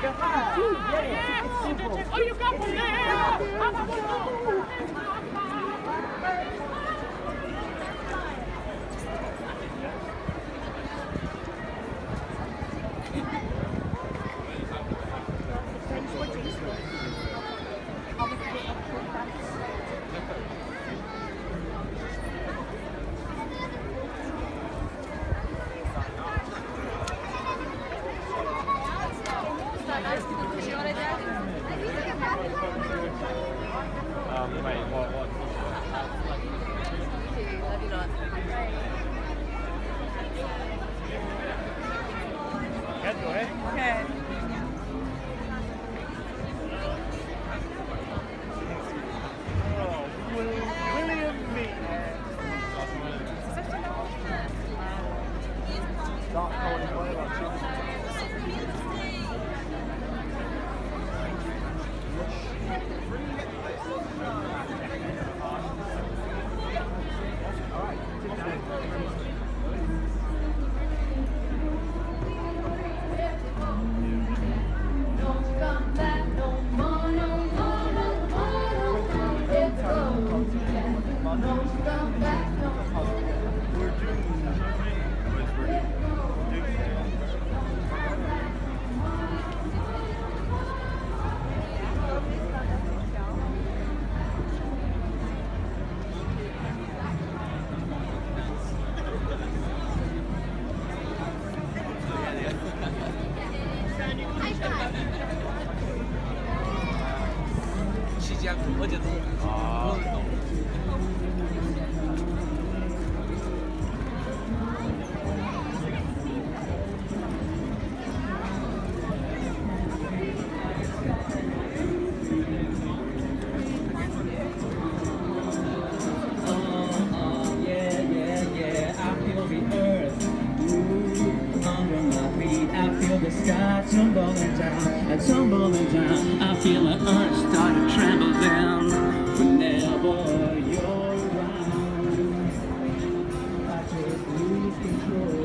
Oh, you got one there! Wait, what? Love you lot. Okay. William Meat. Dark cold as well, like tumbling down, I feel an earth start to tremble down. Whenever you're around, I just lose control.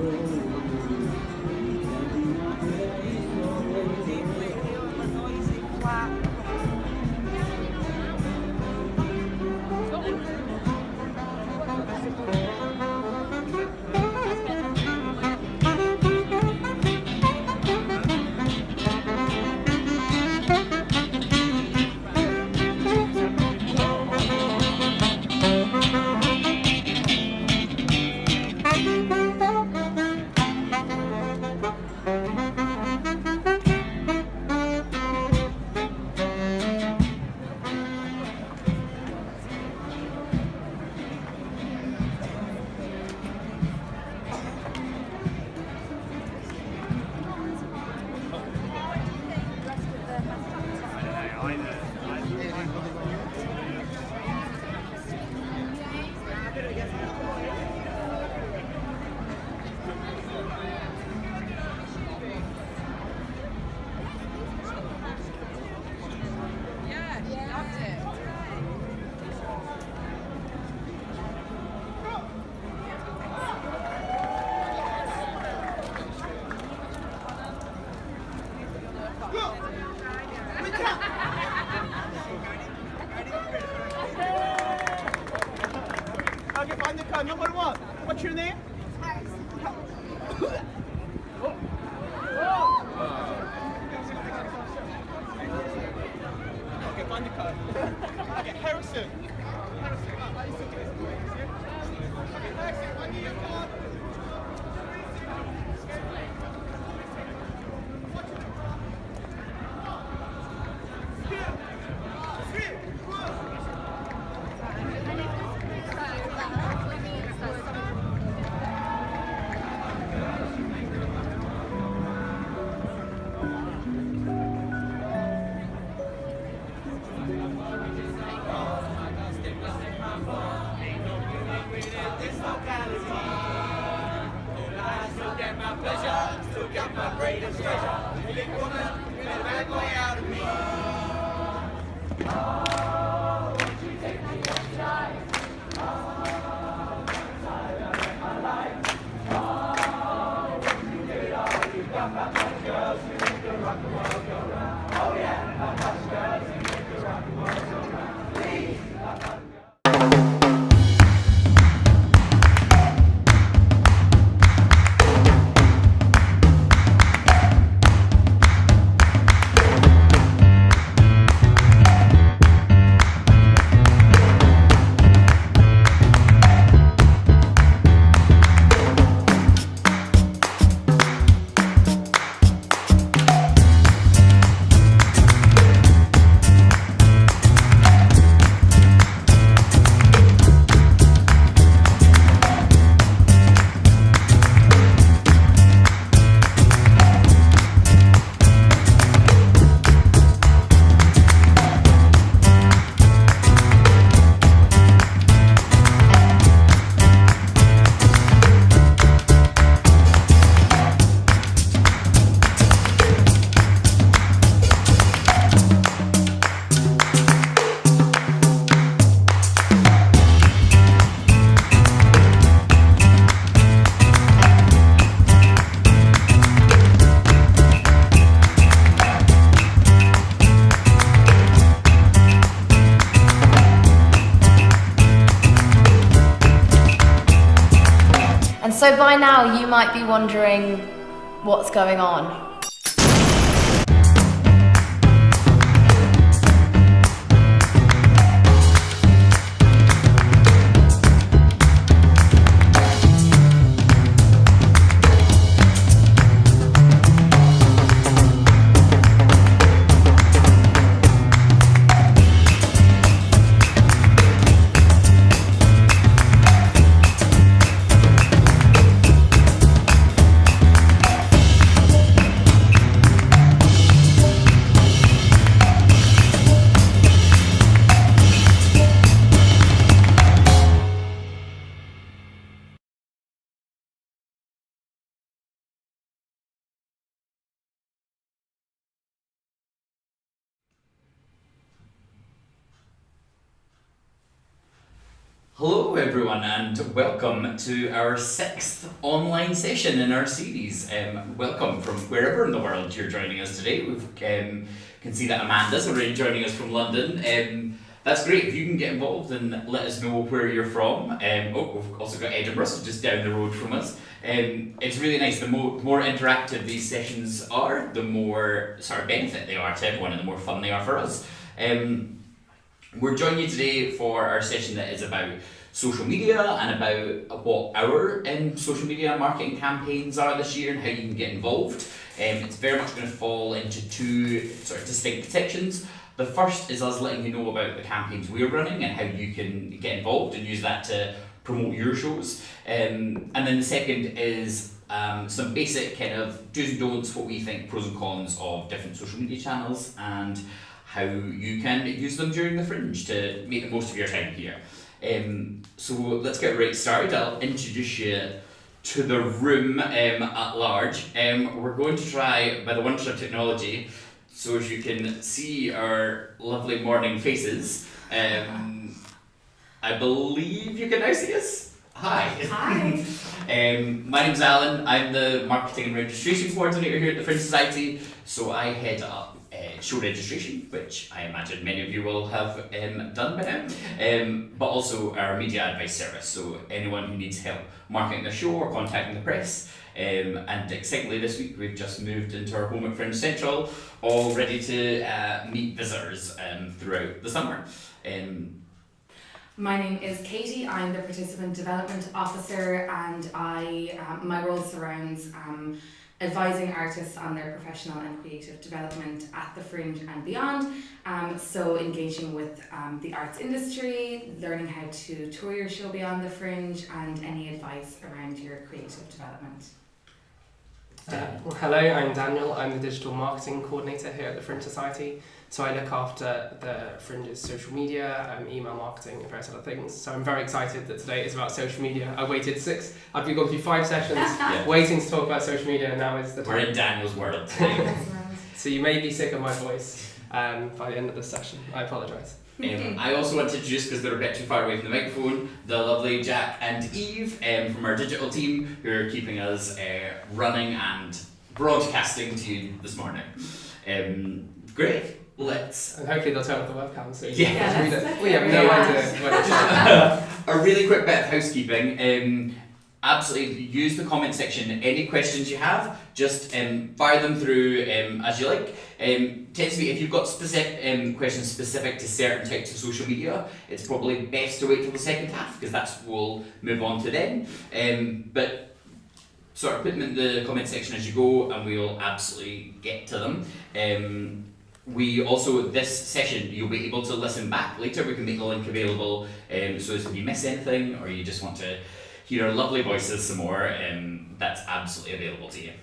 Okay, find the car. Number one. What's your name? Okay, find the car. Okay, Harrison. Okay, Harrison, I need your car. So by now you might be wondering what's going on. Hello everyone and welcome to our 6th online session in our series. Welcome from wherever in the world you're joining us today. We can see that Amanda's already joining us from London. That's great. If you can get involved and let us know where you're from. We've also got Edinburgh, so just down the road from us. It's really nice. The more interactive these sessions are, the more sort of benefit they are to everyone and the more fun they are for us. We're joining you today for our session that is about social media and about what our social media marketing campaigns are this year and how you can get involved. It's very much going to fall into two sort of distinct sections. The first is us letting you know about the campaigns we're running and how you can get involved and use that to promote your shows. And then the second is some basic kind of do's and don'ts, what we think pros and cons of different social media channels and how you can use them during the Fringe to make the most of your time here. So let's get right started. I'll introduce you to the room at large. We're going to try, by the wonders of technology, so as you can see our lovely morning faces. I believe you can now see us. Hi. Hi. My name's Alan. I'm the Marketing and Registration Coordinator here at the Fringe Society. So I head up show registration, which I imagine many of you will have done by now, but also our media advice service, so anyone who needs help marketing their show or contacting the press. And excitingly this week we've just moved into our home at Fringe Central, all ready to meet visitors throughout the summer. My name is Katie. I'm the Participant Development Officer, and my role surrounds advising artists on their professional and creative development at the Fringe and beyond. So engaging with the arts industry, learning how to tour your show beyond the Fringe, and any advice around your creative development. Hello, I'm Daniel. I'm the Digital Marketing Coordinator here at the Fringe Society. So I look after the Fringe's social media, email marketing and various other things. So I'm very excited that today is about social media. I've gone through 5 sessions waiting to talk about social media, and now is the time. We're in Daniel's world. So you may be sick of my voice by the end of this session. I apologise. I also want to introduce, because they're a bit too far away from the microphone, the lovely Jack and Eve from our digital team, who are keeping us running and broadcasting to you this morning. Great. Let's. And hopefully they'll turn off the webcam soon. Yeah. We have no idea what it's A really quick bit of housekeeping. Absolutely use the comment section. Any questions you have, just fire them through as you like. Tends to be if you've got specific questions specific to certain types of social media, it's probably best to wait till the second half because that's we'll move on to then. But sort of put them in the comment section as you go, and we'll absolutely get to them. We also, this session, you'll be able to listen back later. We can make the link available, so if you miss anything or you just want to hear our lovely voices some more, that's absolutely available to you.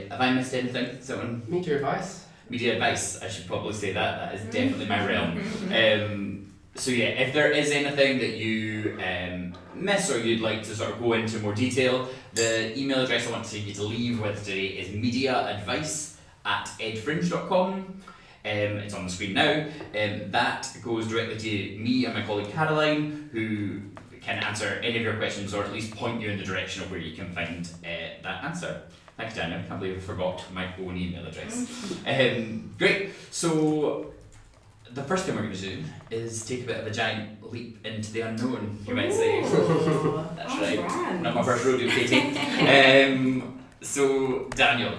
Have I missed anything? Someone? Media advice. Media advice, I should probably say that. That is definitely my realm. So yeah, if there is anything that you miss or you'd like to sort of go into more detail, the email address I want you to leave with today is mediaadvice@edfringe.com. It's on the screen now. That goes directly to me and my colleague Caroline, who can answer any of your questions or at least point you in the direction of where you can find that answer. Thanks, Daniel. I can't believe I forgot my own email address. Great. So the first thing we're going to do is take a bit of a giant leap into the unknown, you might say. That's right. Not my first rodeo, Katie. So, Daniel,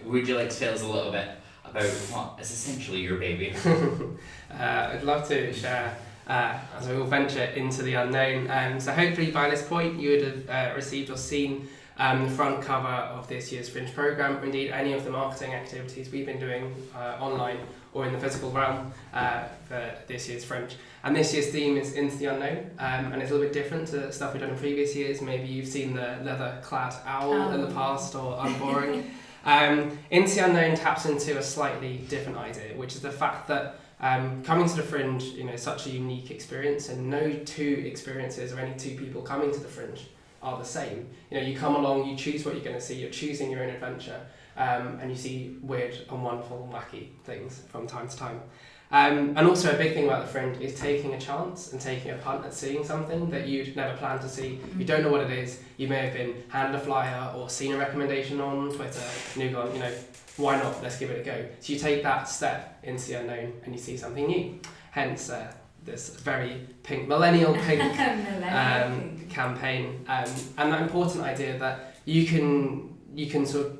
would you like to tell us a little bit about what is essentially your baby? I'd love to share as we all venture into the unknown. So hopefully by this point you would have received or seen the front cover of this year's Fringe programme, or indeed any of the marketing activities we've been doing online or in the physical realm for this year's Fringe. And this year's theme is Into the Unknown, and it's a little bit different to stuff we've done in previous years. Maybe you've seen the leather-clad owl in the past, or Unboring. Into the Unknown taps into a slightly different idea, which is the fact that coming to the Fringe, is such a unique experience, and no two experiences or any two people coming to the Fringe are the same. You come along, you choose what you're going to see, you're choosing your own adventure, and you see weird and wonderful and wacky things from time to time. And also a big thing about the Fringe is taking a chance and taking a punt at seeing something that you'd never planned to see. You don't know what it is. You may have been handed a flyer or seen a recommendation on Twitter, and you've gone, why not? Let's give it a go. So you take that step into the unknown and you see something new. Hence this very millennial pink campaign, and that important idea that you can go into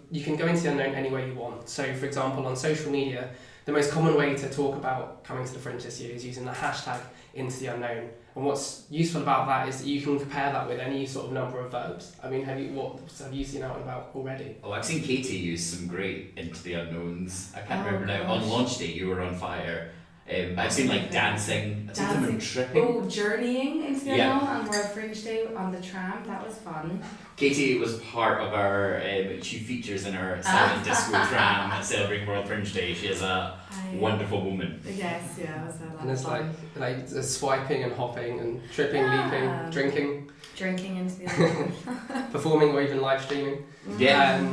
the unknown any way you want. So, for example, on social media, the most common way to talk about coming to the Fringe this year is using the hashtag Into the Unknown. And what's useful about that is that you can compare that with any sort of number of verbs. I mean, have you seen out and about already? Oh, I've seen Katie use some great Into the Unknowns. I can't remember now. On launch day, you were on fire. I've seen dancing. I've seen someone tripping. Oh, journeying into the unknown on World Fringe Day on the tram. That was fun. Katie was part of our, she features in our silent disco tram celebrating World Fringe Day. She is a wonderful woman. Yes, yeah, it was a lot And of it's fun. like swiping and hopping and tripping, leaping, drinking. Drinking into the unknown. Performing or even live streaming. Yeah.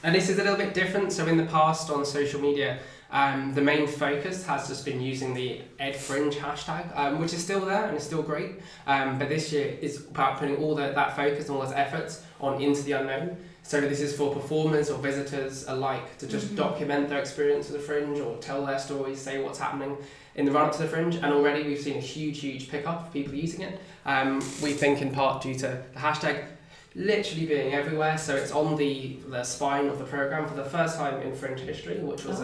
And this is a little bit different. So in the past on social media, the main focus has just been using the EdFringe hashtag, which is still there and is still great. But this year is about putting all that focus and all those efforts on Into the Unknown. So this is for performers or visitors alike to just document their experience of the Fringe or tell their stories, say what's happening in the run-up to the Fringe. And already we've seen a huge pickup of people using it. We think in part due to the hashtag literally being everywhere, so it's on the spine of the programme for the first time in Fringe history, which was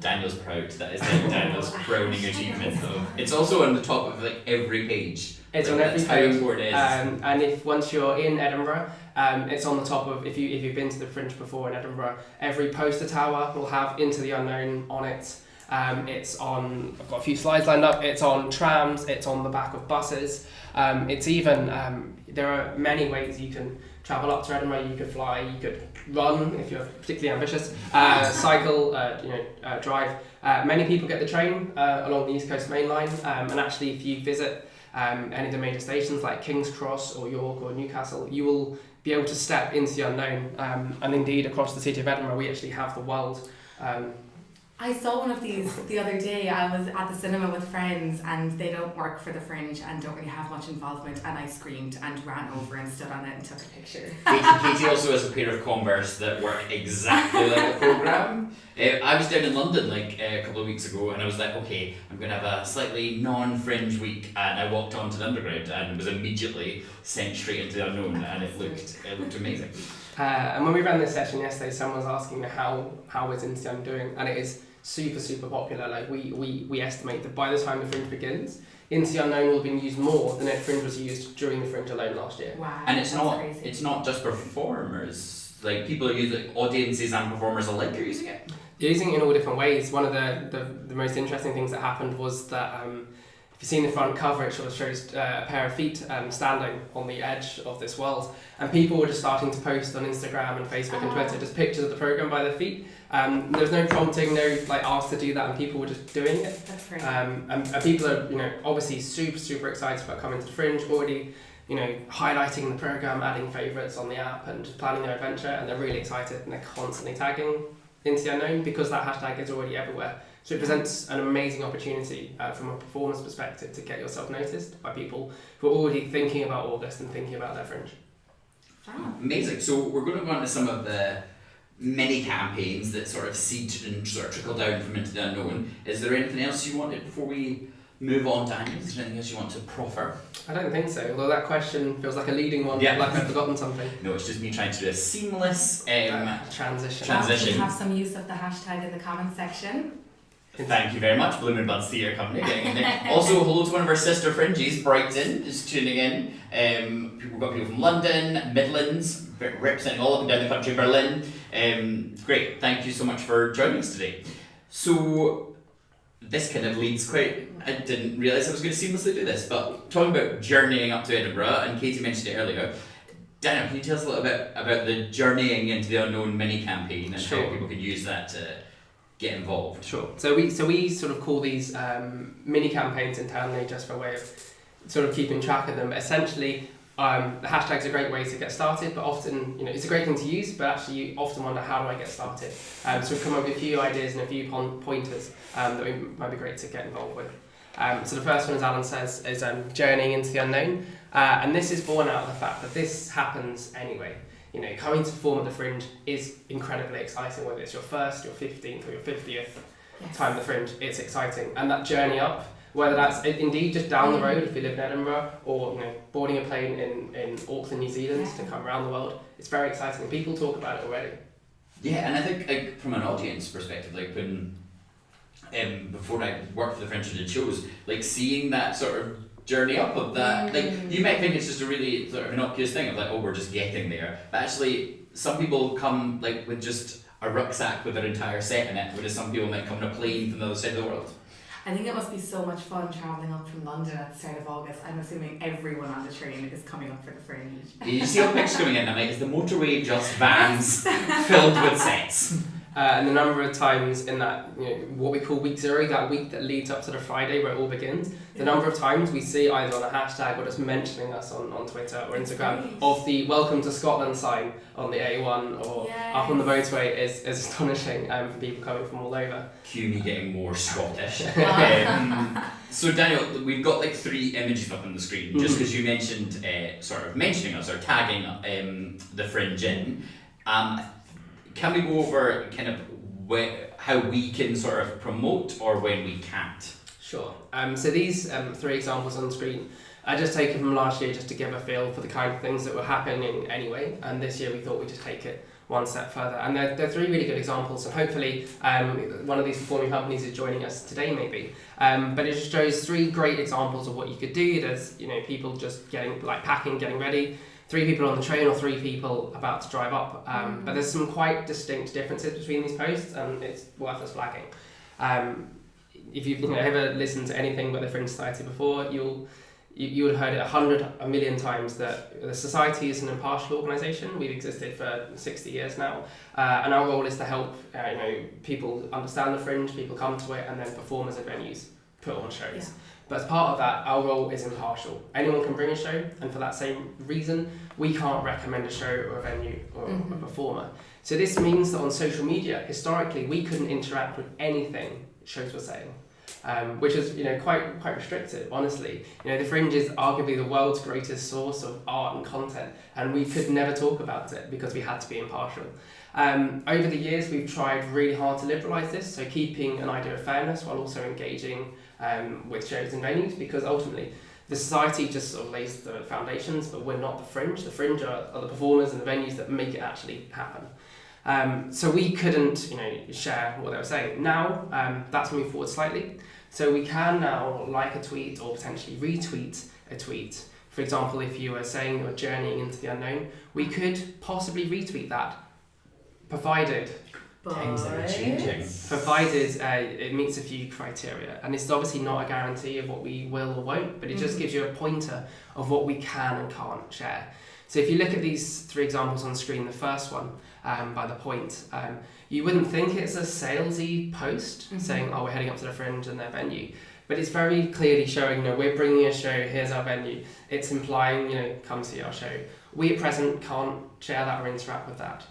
Daniel's proud. That is Daniel's crowning achievement. It's also on the top of every page. It's on every page. How important it is. And if once you're in Edinburgh, it's on the top of, if you've been to the Fringe before in Edinburgh, every poster tower will have Into the Unknown on it. It's on, I've got a few slides lined up, it's on trams, it's on the back of buses, it's even, there are many ways you can travel up to Edinburgh. You could fly, you could run if you're particularly ambitious, cycle, drive. Many people get the train along the East Coast Main Line, and actually if you visit any of the major stations like King's Cross or York or Newcastle, you will be able to step into the unknown, and indeed across the city of Edinburgh we actually have the world I saw one of these the other day. I was at the cinema with friends and they don't work for the Fringe and don't really have much involvement, and I screamed and ran over and stood on it and took a picture. Katie also has a pair of Converse that work exactly like the programme. I was down in London like a couple of weeks ago and I was like, okay, I'm going to have a slightly non-Fringe week, and I walked onto the Underground and was immediately sent straight into the unknown, and it looked amazing. And when we ran this session yesterday, someone was asking me how is Into the Unknown doing, and it is super popular. Like we estimate that by the time the Fringe begins, Into the Unknown will have been used more than Fringe was used during the Fringe alone last year. Wow. And it's crazy. it's not just performers. Like people are using, audiences and performers alike are using it. You're using it in all different ways. One of the most interesting things that happened was that if you've seen the front cover, it sort of shows a pair of feet standing on the edge of this world, and people were just starting to post on Instagram and Facebook and Twitter just pictures of the programme by their feet. There was no prompting, no like asked to do that, and people were just doing it. That's great. And people are obviously super excited about coming to the Fringe, already highlighting the programme, adding favourites on the app and planning their adventure, and they're really excited and they're constantly tagging Into the Unknown because that hashtag is already everywhere. So it presents an amazing opportunity from a performance perspective to get yourself noticed by people who are already thinking about August and thinking about their Fringe. Wow. Amazing. So we're going to go on to some of the mini campaigns that sort of seed and sort of trickle down from Into the Unknown. Is there anything else you wanted before we move on, Daniel? Is there anything else you want to proffer? I don't think so, although that question feels like a leading one, Yeah. like I've forgotten something. No, it's just me trying to do a seamless Transition. Transition. Have some use of the hashtag in the comments section. Thank you very much, Blooming Buds Theatre Company, getting in there. Also, hello to one of our sister Fringes, Brighton, is tuning in. We've got people from London, Midlands, representing all up and down the country, Berlin. Great, thank you so much for joining us today. So, this kind of leads quite... I didn't realise I was going to seamlessly do this, but talking about journeying up to Edinburgh, and Katie mentioned it earlier, Daniel, can you tell us a little bit about the Journeying Into the Unknown mini campaign and Sure. how people can use that to get involved? Sure. So we sort of call these mini campaigns internally just for a way of sort of keeping track of them. But essentially, the hashtag's a great way to get started, but often, it's a great thing to use, but actually you often wonder, how do I get started? So we've come up with a few ideas and a few pointers that might be great to get involved with. So the first one, as Alan says, is Journeying Into the Unknown. And this is born out of the fact that this happens anyway. Coming to perform at the Fringe is incredibly exciting, whether it's your first, your 15th or your 50th time at the Fringe, it's exciting. And that journey up, whether that's indeed just down the road if you live in Edinburgh, or boarding a plane in Auckland, New Zealand to come around the world, it's very exciting and people talk about it already. Yeah, and I think from an audience perspective, when before I worked for the Fringe and did shows, seeing that sort of journey up of that, you might think it's just a really sort of innocuous thing of we're just getting there, but actually some people come with just a rucksack with their entire set in it, whereas some people might come on a plane from the other side of the world. I think it must be so much fun travelling up from London at the start of August. I'm assuming everyone on the train is coming up for the Fringe. You see how pictures coming in now, is the motorway just vans filled with sets? And the number of times in that, what we call week 0, that week that leads up to the Friday where it all begins, the number of times we see either on a hashtag or just mentioning us on Twitter or Instagram of the Welcome to Scotland sign on the A1 or up on the motorway is astonishing for people coming from all over. Cue me getting more Scottish. So Daniel, we've got 3 images up on the screen, just because you mentioned sort of mentioning us or tagging the Fringe in. Can we go over kind of how we can sort of promote or when we can't? Sure. So these 3 examples on the screen are just taken from last year just to give a feel for the kind of things that were happening anyway. And this year we thought we'd just take it one step further. And they're 3 really good examples, and hopefully one of these performing companies is joining us today maybe. But it just shows 3 great examples of what you could do. There's people just packing, getting ready. 3 people on the train or 3 people about to drive up. But there's some quite distinct differences between these posts, and it's worth us flagging. If you've ever listened to anything but the Fringe Society before, you would have heard it 100 million times that the Society is an impartial organisation. We've existed for 60 years now, and our role is to help people understand the Fringe, people come to it, and then performers and venues put on shows. Yeah. But as part of that, our role is impartial. Anyone can bring a show, and for that same reason, we can't recommend a show or a venue or a performer. So this means that on social media, historically, we couldn't interact with anything shows were saying, which is quite restrictive. Honestly, the Fringe is arguably the world's greatest source of art and content, and we could never talk about it because we had to be impartial. Over the years, we've tried really hard to liberalise this, so keeping an idea of fairness while also engaging with shows and venues, because ultimately the society just sort of lays the foundations, but we're not the Fringe. The Fringe are the performers and the venues that make it actually happen. So we couldn't, share what they were saying. Now that's moved forward slightly, so we can now like a tweet or potentially retweet a tweet. For example, if you were saying you're journeying into the unknown, we could possibly retweet that, provided Times are changing. it meets a few criteria. And this is obviously not a guarantee of what we will or won't, but it just gives you a pointer of what we can and can't share. So if you look at these 3 examples on screen, the first one by the point, you wouldn't think it's a salesy post saying, we're heading up to the Fringe and their venue. But it's very clearly showing, we're bringing a show, here's our venue. It's implying, come see our show. We at present can't share that or interact with that.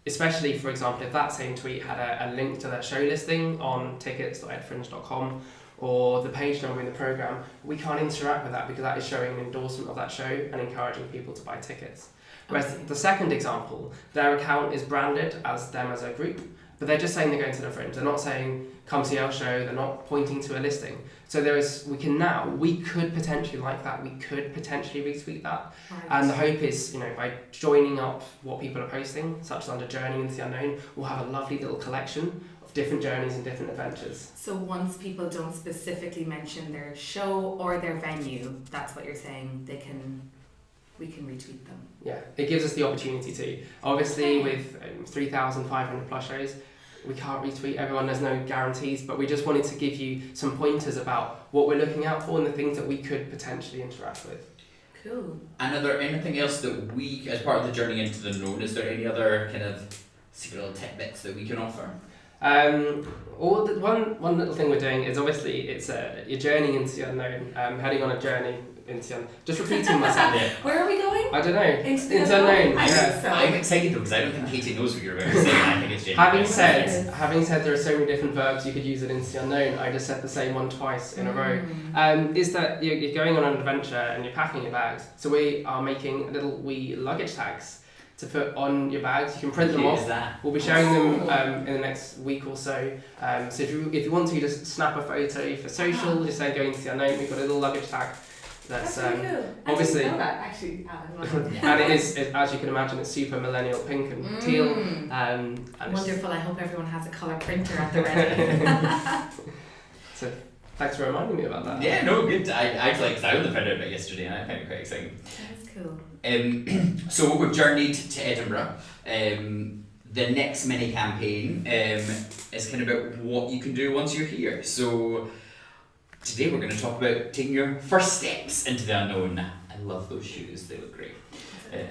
Especially, for example, if that same tweet had a link to their show listing on tickets.edfringe.com or the page number in the programme, we can't interact with that because that is showing an endorsement of that show and encouraging people to buy tickets. Whereas the second example, their account is branded as them as a group, but they're just saying they're going to the Fringe. They're not saying, come see our show, they're not pointing to a listing. So we could potentially like that, we could potentially retweet that. Right. And the hope is, by joining up what people are posting, such as under Journey into the Unknown, we'll have a lovely little collection of different journeys and different adventures. So once people don't specifically mention their show or their venue, that's what you're saying, we can retweet them. Yeah, it gives us the opportunity to. Obviously, with 3,500 plus shows, we can't retweet everyone, there's no guarantees, but we just wanted to give you some pointers about what we're looking out for and the things that we could potentially interact with. Cool. And are there anything else that we, as part of the journey into the known, is there any other kind of secret little tidbits that we can offer? One little thing we're doing is obviously it's your journey into the unknown, heading on a journey into the unknown. Just repeating myself. Where are we going? I don't know. Into the unknown. Yeah. So. I'm excited though because I don't think Katie knows what you're about to say. I think it's genuine. Having said there are so many different verbs you could use it into the unknown, I just said the same one twice in a row. Is that you're going on an adventure and you're packing your bags. So we are making little wee luggage tags to put on your bags. You can print them off. We'll be sharing them in the next week or so. So if you want to, just snap a photo for social, just say going to the unknown. We've got a little luggage tag. That's really cool. Obviously. I didn't know that actually. And it is, as you can imagine, it's super millennial pink and teal. Wonderful. I hope everyone has a colour printer at the ready. So thanks for reminding me about that. Yeah, no, good. I actually, because I only found out about it yesterday and I found it quite exciting. That's cool. So we've journeyed to Edinburgh. The next mini campaign is kind of about what you can do once you're here. So today we're going to talk about taking your first steps into the unknown. I love those shoes, they look great. They're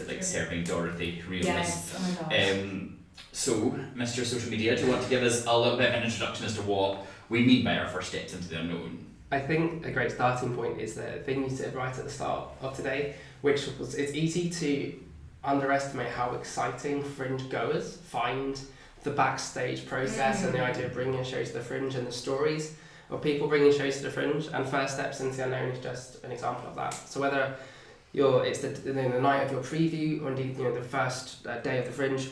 like serving Dorothy, really. Yes, oh my gosh. So, Mr. Social Media, do you want to give us a little bit of an introduction as to what we mean by our first steps into the unknown? I think a great starting point is the thing you said right at the start of today, which was it's easy to underestimate how exciting Fringe goers find the backstage process and the idea of bringing a show to the Fringe and the stories of people bringing shows to the Fringe, and First Steps into the Unknown is just an example of that. So whether it's the night of your preview or indeed the first day of the Fringe,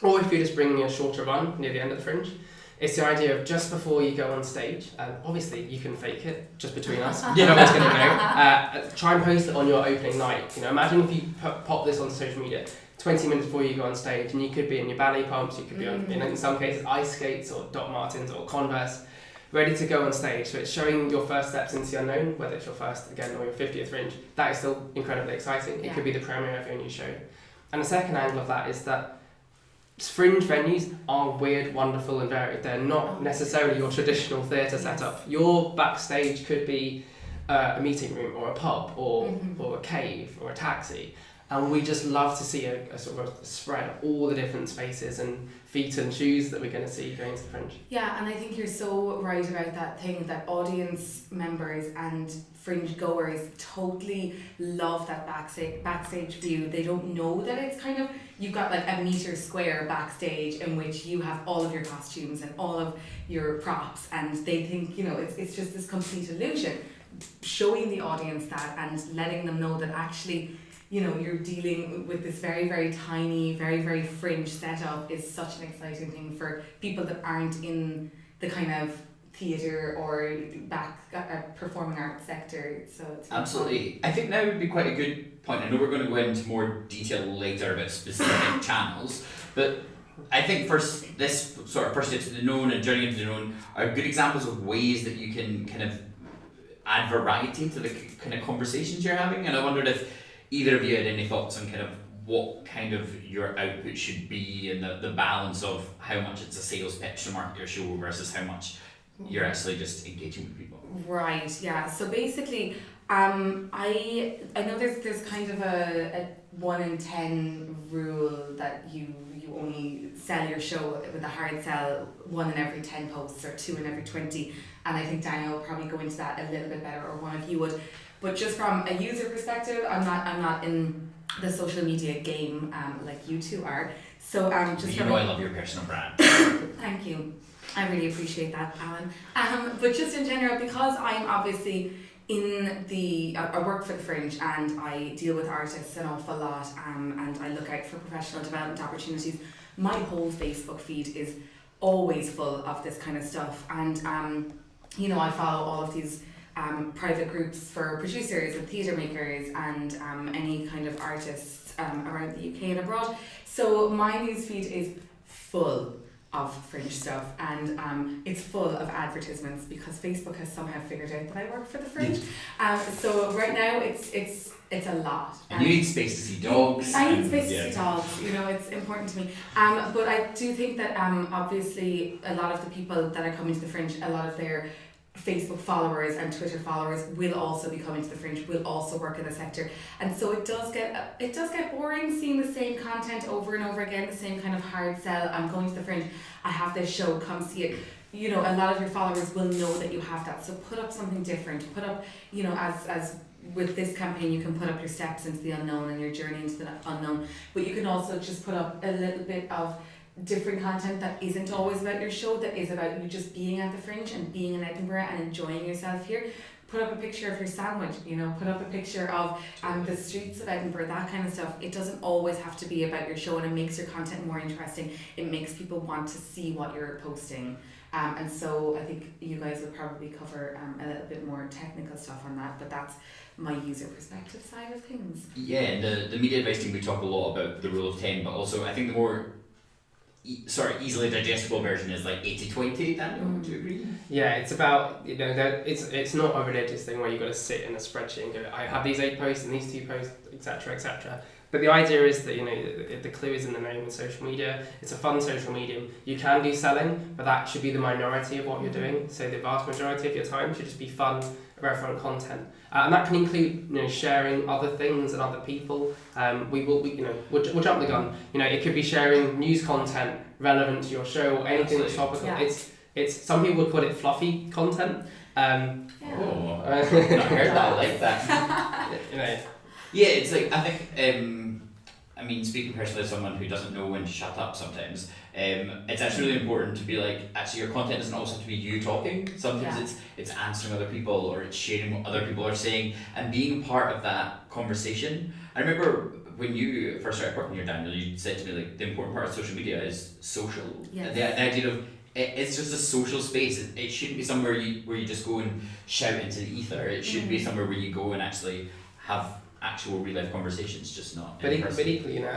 or if you're just bringing a shorter run near the end of the Fringe, it's the idea of just before you go on stage, obviously you can fake it just between us, you know what's going to go, try and post it on your opening night. Imagine if you pop this on social media 20 minutes before you go on stage, and you could be in your ballet pumps, you could be on, in some cases, ice skates or Doc Martens or Converse, ready to go on stage. So it's showing your first steps into the unknown, whether it's your first, again, or your 50th Fringe. That is still incredibly exciting. It could be the premiere of your new show. And the second angle of that is that Fringe venues are weird, wonderful and varied. They're not necessarily your traditional theatre setup. Your backstage could be a meeting room or a pub or a cave or a taxi. And we just love to see a sort of a spread of all the different spaces and feet and shoes that we're going to see going to the Fringe. Yeah, and I think you're so right about that thing that audience members and Fringe goers totally love that backstage view. They don't know that it's kind of, you've got like a metre square backstage in which you have all of your costumes and all of your props, and they think, you know, it's just this complete illusion. Showing the audience that and letting them know that actually, you know, you're dealing with this very, very tiny, very, very Fringe setup is such an exciting thing for people that aren't in the kind of theatre or performing arts sector. So it's really Absolutely. fun. I think now would be quite a good point. I know we're going to go into more detail later about specific channels, but I think this sort of first step to the known and journey into the known are good examples of ways that you can kind of add variety to the kind of conversations you're having. And I wondered if either of you had any thoughts on kind of what kind of your output should be and the balance of how much it's a sales pitch to market your show versus how much you're actually just engaging with people. Right, yeah. So basically, I know there's kind of a 1 in 10 rule that you only sell your show with a hard sell 1 in every 10 posts or 2 in every 20, and I think Daniel will probably go into that a little bit better, or one of you would. But just from a user perspective, I'm not in the social media game like you two are. So just You know I love your personal brand. Thank you. I really appreciate that, Alan. But just in general, because I'm obviously I work for the Fringe and I deal with artists an awful lot, and I look out for professional development opportunities, my whole Facebook feed is always full of this kind of stuff. And you know, I follow all of these private groups for producers and theatre makers and any kind of artists around the UK and abroad. So my newsfeed is full of Fringe stuff, and it's full of advertisements because Facebook has somehow figured out that I work for the Fringe. So right now it's a lot. And you need space to see dogs. I need space to see dogs, you know, it's important to me. But I do think that obviously a lot of the people that are coming to the Fringe, a lot of their Facebook followers and Twitter followers will also be coming to the Fringe, will also work in the sector, and so it does get boring seeing the same content over and over again, the same kind of hard sell. I'm going to the Fringe, I have this show, come see it. You know, a lot of your followers will know that you have that, so put up something different. Put up, you know, as with this campaign, you can put up your steps into the unknown and your journey into the unknown, but you can also just put up a little bit of different content that isn't always about your show, that is about you just being at the Fringe and being in Edinburgh and enjoying yourself here. Put up a picture of your sandwich, you know, put up a picture of the streets of Edinburgh, that kind of stuff. It doesn't always have to be about your show, and it makes your content more interesting. It makes people want to see what you're posting. And so I think you guys will probably cover a little bit more technical stuff on that, but that's my user perspective side of things. Yeah, and the media advice team, we talk a lot about the rule of 10, but also I think the more easily digestible version is like 80-20. Daniel, would you agree? Yeah, it's about, you know, that it's not a religious thing where you've got to sit in a spreadsheet and go, I have these 8 posts and these 2 posts, etc., etc. But the idea is that, you know, the clue is in the name of social media. It's a fun social medium. You can do selling, but that should be the minority of what you're doing. So the vast majority of your time should just be fun, relevant content, and that can include, you know, sharing other things and other people. We'll jump the gun. You know, it could be sharing news content relevant to your show or anything that's topical. Yeah. It's some people would call it fluffy content. Oh, not heard that. I like that. You know. Yeah, it's like, I think, I mean, speaking personally as someone who doesn't know when to shut up sometimes, it's actually really important to be like, actually your content doesn't also have to be you talking. Sometimes it's answering other people, or it's sharing what other people are saying and being part of that conversation. I remember when you first started working here, Daniel, you said to me like the important part of social media is social. Yes. The idea of it's just a social space. It shouldn't be somewhere where you just go and shout into the ether. It should be somewhere where you go and actually have actual real life conversations, just not. But equally, you know,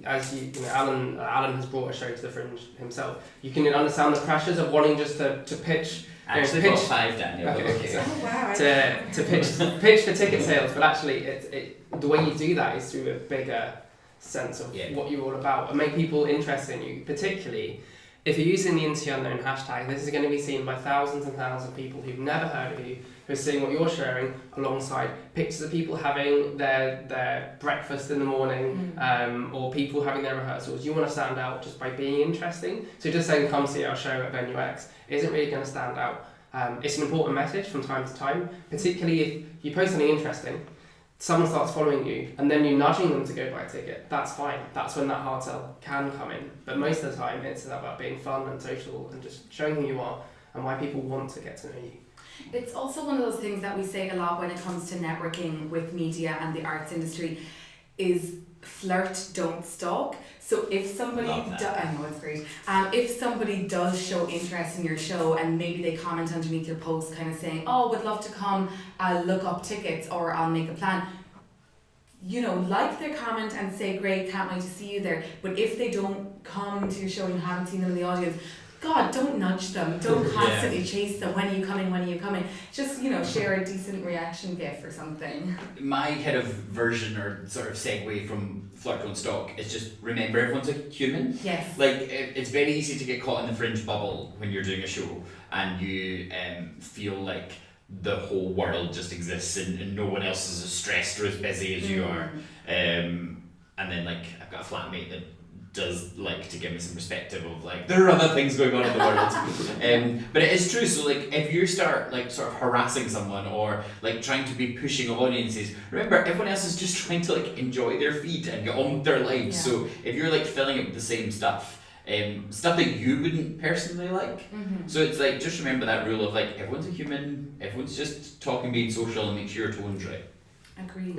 as you know, Alan has brought a show to the Fringe himself. You can understand the pressures of wanting just to pitch. Actually, pitch, got 5, Daniel. Okay. Oh wow! To pitch for ticket sales, but actually, the way you do that is through a bigger sense of what you're all about and make people interested in you. Particularly, If you're using the Into the Unknown hashtag, this is going to be seen by thousands and thousands of people who've never heard of you, who are seeing what you're sharing alongside pictures of people having their breakfast in the morning, or people having their rehearsals. You want to stand out just by being interesting. So just saying, come see our show at venue X isn't really going to stand out. It's an important message from time to time, particularly if you post something interesting, someone starts following you, and then you're nudging them to go buy a ticket. That's fine. That's when that hard sell can come in. But most of the time, it's about being fun and social and just showing who you are and why people want to get to know you. It's also one of those things that we say a lot when it comes to networking with media and the arts industry is flirt, don't stalk. So if somebody, I know it's great. If somebody does show interest in your show and maybe they comment underneath your post kind of saying, oh, would love to come, I'll look up tickets or I'll make a plan. You know, like their comment and say, great, can't wait to see you there. But if they don't come to your show and you haven't seen them in the audience, God, don't nudge them. Don't constantly chase them. When are you coming? When are you coming? Just, you know, share a decent reaction gif or something. My kind of version or sort of segue from flirt don't stalk is just remember everyone's a human. Yes. Like, it's very easy to get caught in the Fringe bubble when you're doing a show and you feel like the whole world just exists and no one else is as stressed or as busy as you are. And then, like, I've got a flatmate that does like to give me some perspective of like there are other things going on in the world. But it is true. So like if you start like sort of harassing someone or like trying to be pushing of audiences, remember everyone else is just trying to like enjoy their feed and get on with their lives. So if you're like filling it with the same stuff that you wouldn't personally like, so it's like just remember that rule of like everyone's a human, everyone's just talking, being social, and make sure your tone's right. Agreed.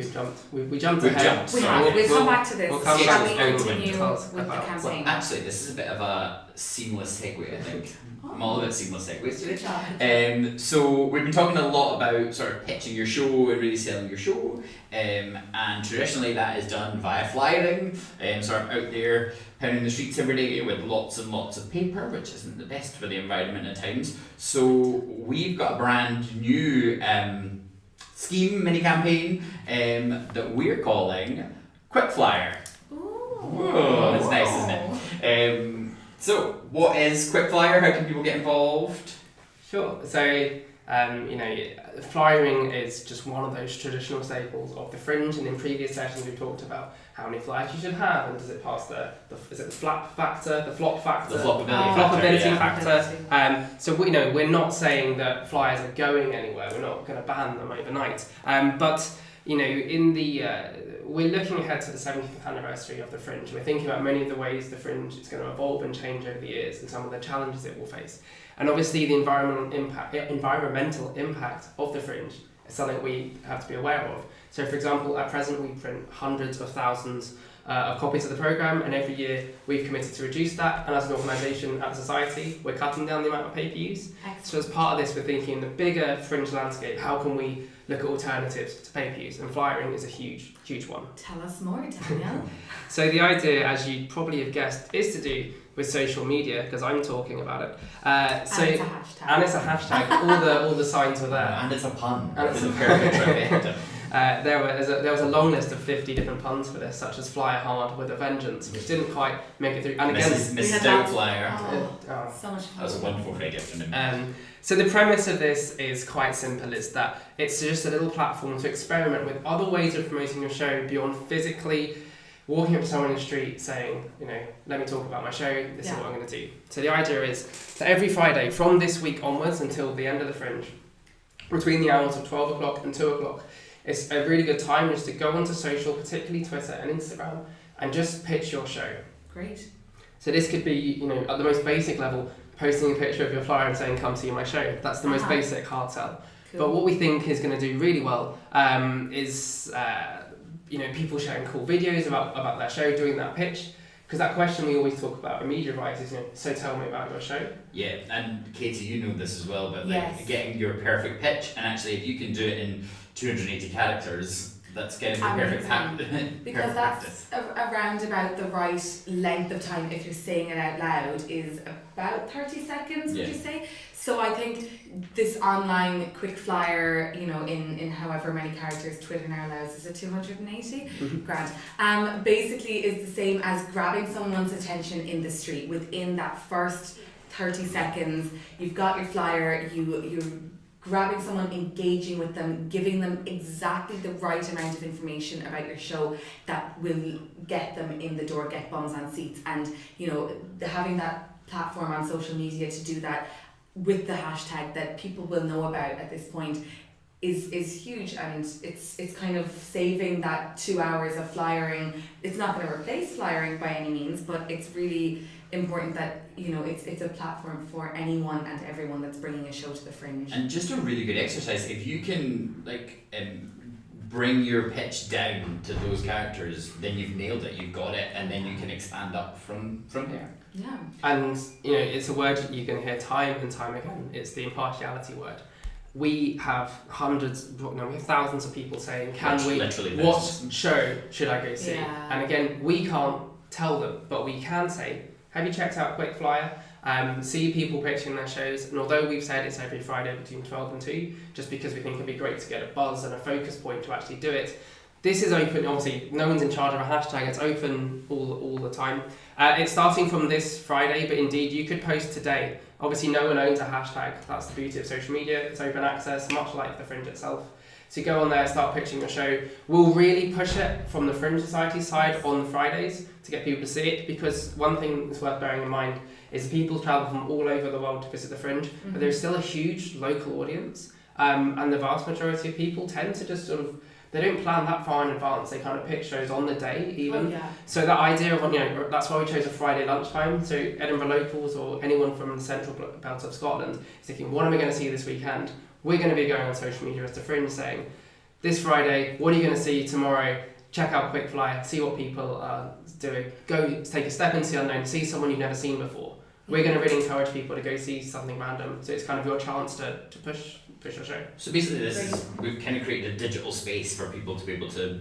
We jumped ahead. We'll come back to this. Shall we continue with the campaign? Well, actually, this is a bit of a seamless segue, I think. I'm all about seamless segues today. So we've been talking a lot about sort of pitching your show and really selling your show. And traditionally that is done via flyering, sort of out there pounding the streets every day with lots and lots of paper, which isn't the best for the environment at times. So we've got a brand new scheme, mini campaign that we're calling Quick Flyer. Ooh, that's nice, isn't it? So, what is Quick Flyer? How can people get involved? Sure. So, you know, flyering is just one of those traditional staples of the Fringe, and in previous sessions we've talked about how many flyers you should have, and does it pass the flop factor? The floppability factor. So we, you know, we're not saying that flyers are going anywhere. We're not going to ban them overnight. But you know, in the we're looking ahead to the 70th anniversary of the Fringe. We're thinking about many of the ways the Fringe is going to evolve and change over the years, and some of the challenges it will face. And obviously, the environmental impact of the Fringe is something we have to be aware of. So, for example, at present we print hundreds of thousands of copies of the programme, and every year we've committed to reduce that. And as an organisation, as a society, we're cutting down the amount of paper use. Excellent. So, as part of this, we're thinking in the bigger Fringe landscape, how can we look at alternatives to paper use? And flyering is a huge, huge one. Tell us more, Danielle. So the idea, as you probably have guessed, is to do with social media, because I'm talking about it. And it's a hashtag. And it's a hashtag. all the signs are there. And it's a pun. And it's a perfect trifecta. There was a long list of 50 different puns for this, such as fly hard with a vengeance, which didn't quite make it through. And again, Mrs. Doubtflyer. So much fun. That was a wonderful free gift from him. So the premise of this is quite simple. It's that it's just a little platform to experiment with other ways of promoting your show beyond physically walking up to someone in the street saying, you know, let me talk about my show, this is what I'm going to do. So the idea is that every Friday from this week onwards until the end of the Fringe, between the hours of 12 o'clock and 2 o'clock, it's a really good time just to go onto social, particularly Twitter and Instagram, and just pitch your show. Great. So this could be, you know, at the most basic level, posting a picture of your flyer and saying, come see my show. That's the most basic hard sell. Cool. But what we think is going to do really well is, you know, people sharing cool videos about their show, doing that pitch. Because that question we always talk about in media advice is, you know, so tell me about your show. Yeah, and Katie, you know this as well, but like getting your perfect pitch, and actually if you can do it in 280 characters, that's getting the perfect because perfect that's around about the right length of time if you're saying it out loud is about 30 seconds, would Yeah. you say? So I think this online quick flyer, in however many characters Twitter now allows, is it 280? Grand. Basically is the same as grabbing someone's attention in the street. Within that first 30 seconds, you've got your flyer, you're grabbing someone, engaging with them, giving them exactly the right amount of information about your show that will get them in the door, get bums on seats. And, having that platform on social media to do that with the hashtag that people will know about at this point is huge, and it's kind of saving that 2 hours of flyering. It's not going to replace flyering by any means, but it's really important that it's a platform for anyone and everyone that's bringing a show to the Fringe. And just a really good exercise, if you can bring your pitch down to those characters, then you've nailed it, you've got it, and then you can expand up from there. Yeah. And it's a word you can hear time and time again. It's the impartiality word. We have we have thousands of people saying, what show should I go see? Yeah. And again, we can't tell them, but we can say, have you checked out Quick Flyer? See people pitching their shows, and although we've said it's every Friday between 12 and 2, just because we think it'd be great to get a buzz and a focus point to actually do it, this is open. Obviously, no one's in charge of a hashtag. It's open all the time. It's starting from this Friday, but indeed you could post today. Obviously, no one owns a hashtag. That's the beauty of social media. It's open access, much like the Fringe itself. So go on there, start pitching your show. We'll really push it from the Fringe Society side on the Fridays to get people to see it, because one thing that's worth bearing in mind is people travel from all over the world to visit the Fringe, but there's still a huge local audience, and the vast majority of people tend to just they don't plan that far in advance. They kind of pick shows on the day even. Oh, yeah. So that idea of, that's why we chose a Friday lunchtime. So Edinburgh locals or anyone from the central belt of Scotland is thinking, what am I going to see this weekend? We're going to be going on social media as the Fringe saying, this Friday, what are you going to see tomorrow? Check out Quick Flyer, see what people are doing. Go take a step into the unknown, see someone you've never seen before. We're going to really encourage people to go see something random. So it's kind of your chance to push your show. So basically we've kind of created a digital space for people to be able to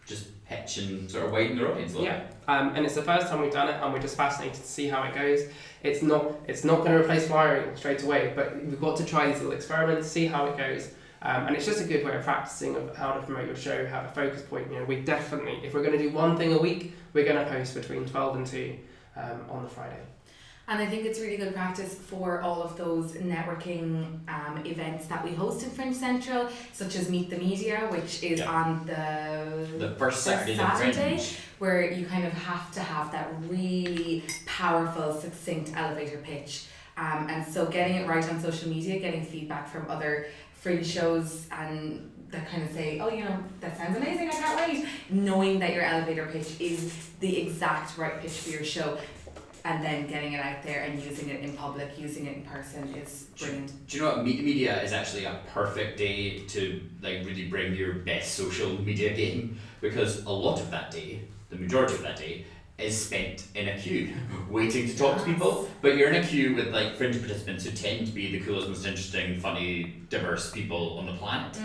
just pitch and sort of widen their audience a little bit. And it's the first time we've done it, and we're just fascinated to see how it goes. It's not going to replace flyering straight away, but we've got to try these little experiments, see how it goes. And it's just a good way of practicing of how to promote your show, have a focus point. We definitely, if we're going to do one thing a week, we're going to post between 12 and 2 on the Friday. And I think it's really good practice for all of those networking events that we host in Fringe Central, such as Meet the Media, which is on the first Saturday, where you kind of have to have that really powerful, succinct elevator pitch. And so getting it right on social media, getting feedback from other Fringe shows and that kind of say, that sounds amazing, I can't wait. Knowing that your elevator pitch is the exact right pitch for your show, and then getting it out there and using it in public, using it in person is brilliant. Do you know what? Meet the Media is actually a perfect day to really bring your best social media game, because a lot of that day, the majority of that day, is spent in a queue waiting to talk to people, but you're in a queue with Fringe participants who tend to be the coolest, most interesting, funny, diverse people on the planet.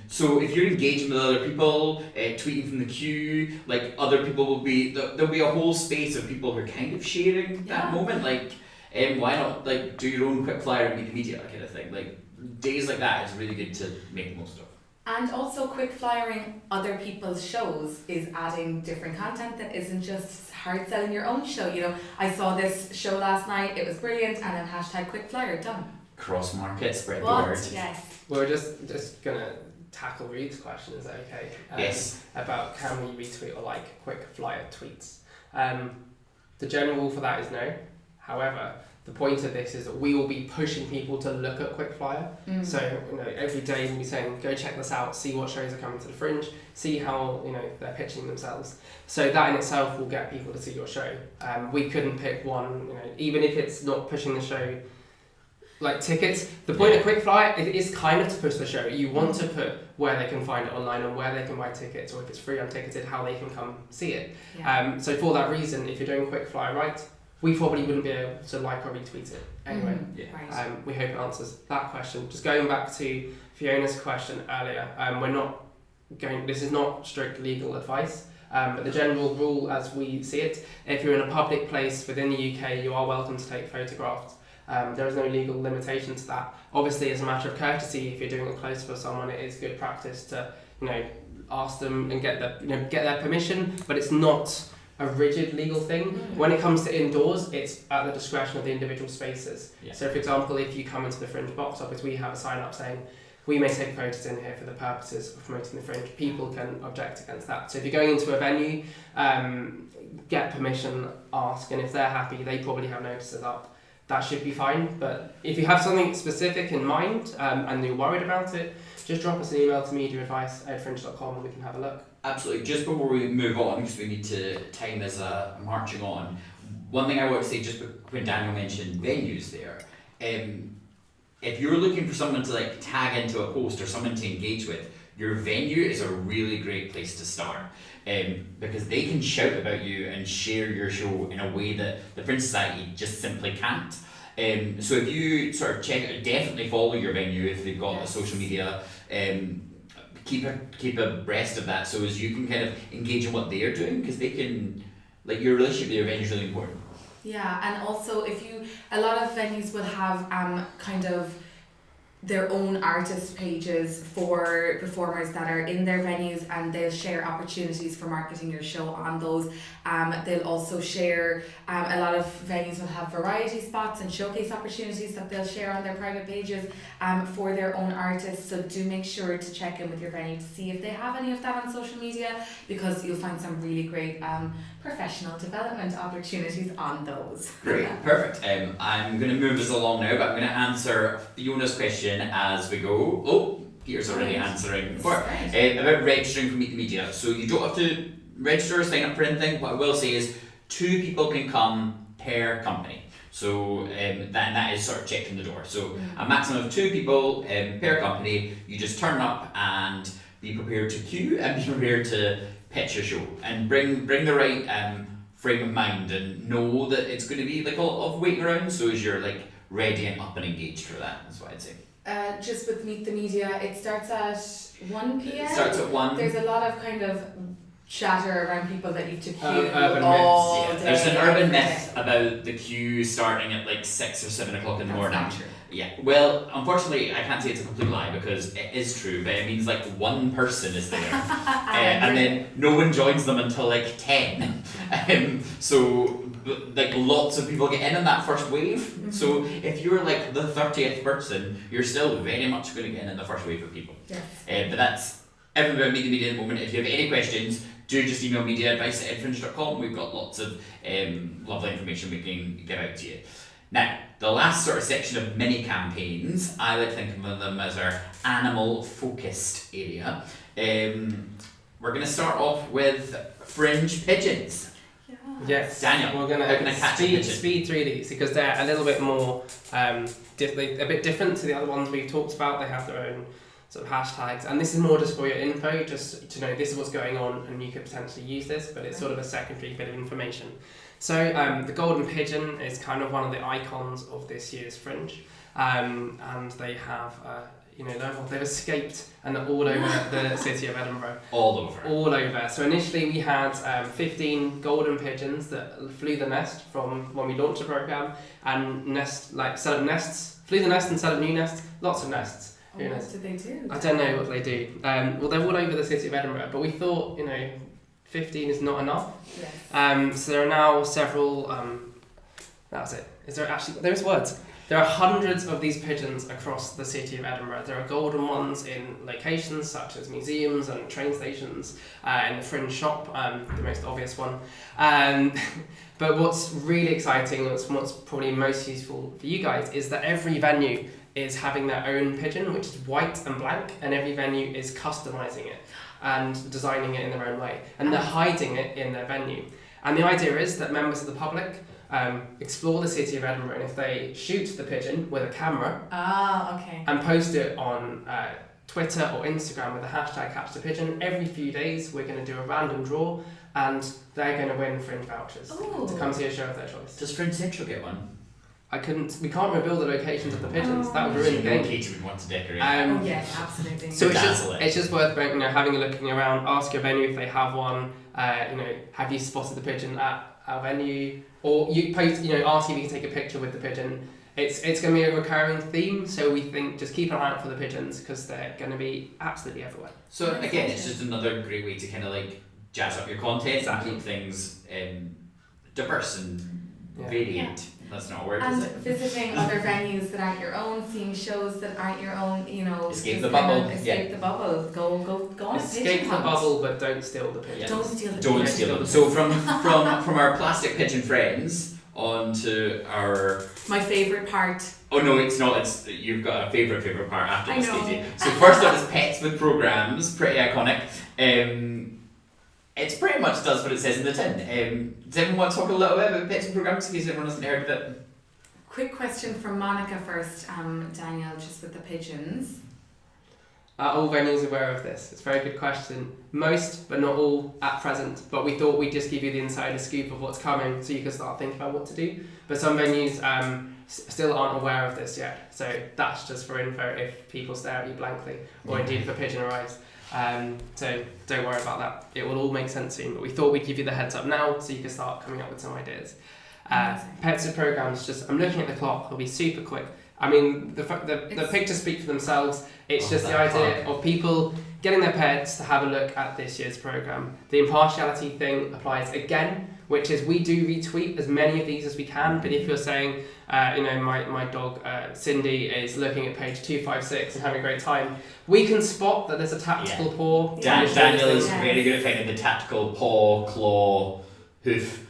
So if you're engaging with other people, tweeting from the queue, other people will be, there'll be a whole space of people who are kind of sharing that moment. Why not do your own quick flyer and Meet the Media kind of thing? Days like that is really good to make the most of. And also quick flyering other people's shows is adding different content that isn't just hard selling your own show. I saw this show last night, it was brilliant, and then hashtag quick flyer, done. Cross market, spread the word. Yes. We're just gonna tackle Reed's question, is that okay? Yes. About can we retweet or quick flyer tweets? The general rule for that is no. However, the point of this is that we will be pushing people to look at Quick Flyer. So every day we'll be saying, go check this out, see what shows are coming to the Fringe, see how they're pitching themselves. So that in itself will get people to see your show. We couldn't pick one, even if it's not pushing the show tickets. The point of Quick Flyer is kind of to push the show. You want to put where they can find it online and where they can buy tickets, or if it's free unticketed, how they can come see it. Yeah. So for that reason, if you're doing Quick Flyer right, we probably wouldn't be able to or retweet it anyway. Right. We hope it answers that question. Just going back to Fiona's question earlier, this is not strict legal advice. But the general rule, as we see it, if you're in a public place within the UK, you are welcome to take photographs. There is no legal limitation to that. Obviously, as a matter of courtesy, if you're doing a close for someone, it is good practice to, ask them and get their permission. But it's not a rigid legal thing. When it comes to indoors, it's at the discretion of the individual spaces. Yeah. So, for example, if you come into the Fringe box office, we have a sign up saying, we may take photos in here for the purposes of promoting the Fringe. People can object against that. So if you're going into a venue, get permission, ask, and if they're happy, they probably have notices up. That should be fine. But if you have something specific in mind and you're worried about it, just drop us an email to mediaadvice@fringe.com and we can have a look. Absolutely. Just before we move on, because we need to time is marching on, one thing I want to say, just when Daniel mentioned venues there, if you're looking for someone to tag into a post or someone to engage with, your venue is a really great place to start, because they can shout about you and share your show in a way that the Fringe Society just simply can't. So if you sort of check it, definitely follow your venue if they've got a social media. Keep abreast of that, so as you can kind of engage in what they're doing, because they can, your relationship with your venue is really important. Yeah, and also a lot of venues will have kind of their own artist pages for performers that are in their venues, and they'll share opportunities for marketing your show on those. They'll also share, a lot of venues will have variety spots and showcase opportunities that they'll share on their private pages for their own artists. So do make sure to check in with your venue to see if they have any of that on social media, because you'll find some really great professional development opportunities on those. Great, perfect. I'm going to move us along now, but I'm going to answer Fiona's question as we go. Oh, Peter's already answering for about registering for Meet the Media. So you don't have to register or sign up for anything. What I will say is 2 people can come per company. So that is sort of checked in the door. So a maximum of 2 people per company. You just turn up and be prepared to queue and be prepared to pitch your show, and bring the right frame of mind, and know that it's going to be a lot of waiting around. So as you're ready and up and engaged for that, that's what I'd say. Just with Meet the Media, it starts at 1 p.m. It starts at 1. There's a lot of kind of chatter around people that you have to queue urban all myths, day. There's an urban myth day. about the queue starting at 6 or 7 o'clock in the morning. That's not true. Yeah, well, unfortunately, I can't say it's a complete lie, because it is true, but it means one person is there, and then no one joins them until 10. So lots of people get in that first wave. Mm-hmm. So if you're the 30th person, you're still very much going to get in the first wave of people. Yes. But that's everything about Meet the Media at the moment. If you have any questions, do just email mediaadvice@fringe.com. We've got lots of lovely information we can give out to you. Now, the last sort of section of mini campaigns, I like to think of them as our animal focused area. We're going to start off with Fringe pigeons. Yes, Daniel, we're going how can I catch a pigeon? speed through these, because they're a little bit more, a bit different to the other ones we've talked about. They have their own sort of hashtags, and this is more just for your info, just to know this is what's going on, and you could potentially use this, but it's sort of a secondary bit of information. So the golden pigeon is kind of one of the icons of this year's Fringe, and they have, they've escaped and they're all over the city of Edinburgh. All over. All over. So initially we had 15 golden pigeons that flew the nest from when we launched the programme, and set up nests, flew the nest and set up new nests, lots of nests. What did they do? I don't know what they do. Well, they're all over the city of Edinburgh, but we thought, 15 is not enough. Yes. So there are now several, that was it. There's words. There are hundreds of these pigeons across the city of Edinburgh. There are golden ones in locations such as museums and train stations, in the Fringe shop, the most obvious one. But what's really exciting, what's probably most useful for you guys, is that every venue is having their own pigeon, which is white and blank, and every venue is customising it and designing it in their own way, and they're hiding it in their venue. And the idea is that members of the public explore the city of Edinburgh, and if they shoot the pigeon with a camera and post it on Twitter or Instagram with the hashtag #CatchThePigeon, every few days we're going to do a random draw, and they're going to win Fringe vouchers to come see a show of their choice. Does Fringe Central get one? we can't reveal the locations of the pigeons. That would ruin the game. Katie would want to decorate. Oh yes, absolutely. So Dazzle it. it's just worth having a looking around, ask your venue if they have one. Have you spotted the pigeon at our venue? Or you post, ask if you can take a picture with the pigeon. It's going to be a recurring theme, so we think just keep an eye out for the pigeons because they're going to be absolutely everywhere. So again, it's just another great way to kind of like jazz up your content and keep things diverse and varied. That's not a word, And is it? visiting other venues that aren't your own, seeing shows that aren't your own, Escape just the kind of bubble. Escape the bubble. Go on a Escape pigeon the hunt. bubble, but don't steal the pigeons. Don't steal the Don't pigeons. steal them. So from our plastic pigeon friends on to our... My favourite part. Oh no, it's not. It's you've got a favourite part after I this, know. Katie. So first up is pets with programs, pretty iconic. It pretty much does what it says in the tin. Does anyone want to talk a little bit about pets with programs in case everyone hasn't heard of it? Quick question from Monica first, Daniel, just with the pigeons. Are all venues aware of this? It's a very good question. Most, but not all, at present. But we thought we'd just give you the insider scoop of what's coming so you can start thinking about what to do. But some venues still aren't aware of this yet. So that's just for info if people stare at you blankly, or indeed if a pigeon arrives. So don't worry about that. It will all make sense soon. But we thought we'd give you the heads up now so you can start coming up with some ideas. Pets with programs, I'm looking at the clock, it'll be super quick. I mean, the pictures speak for themselves. It's just the idea of people getting their pets to have a look at this year's programme. The impartiality thing applies again, which is we do retweet as many of these as we can, but if you're saying, my dog Cindy is looking at page 256 and having a great time, we can spot that there's a tactical paw. Daniel is very good at finding the tactical paw, claw, hoof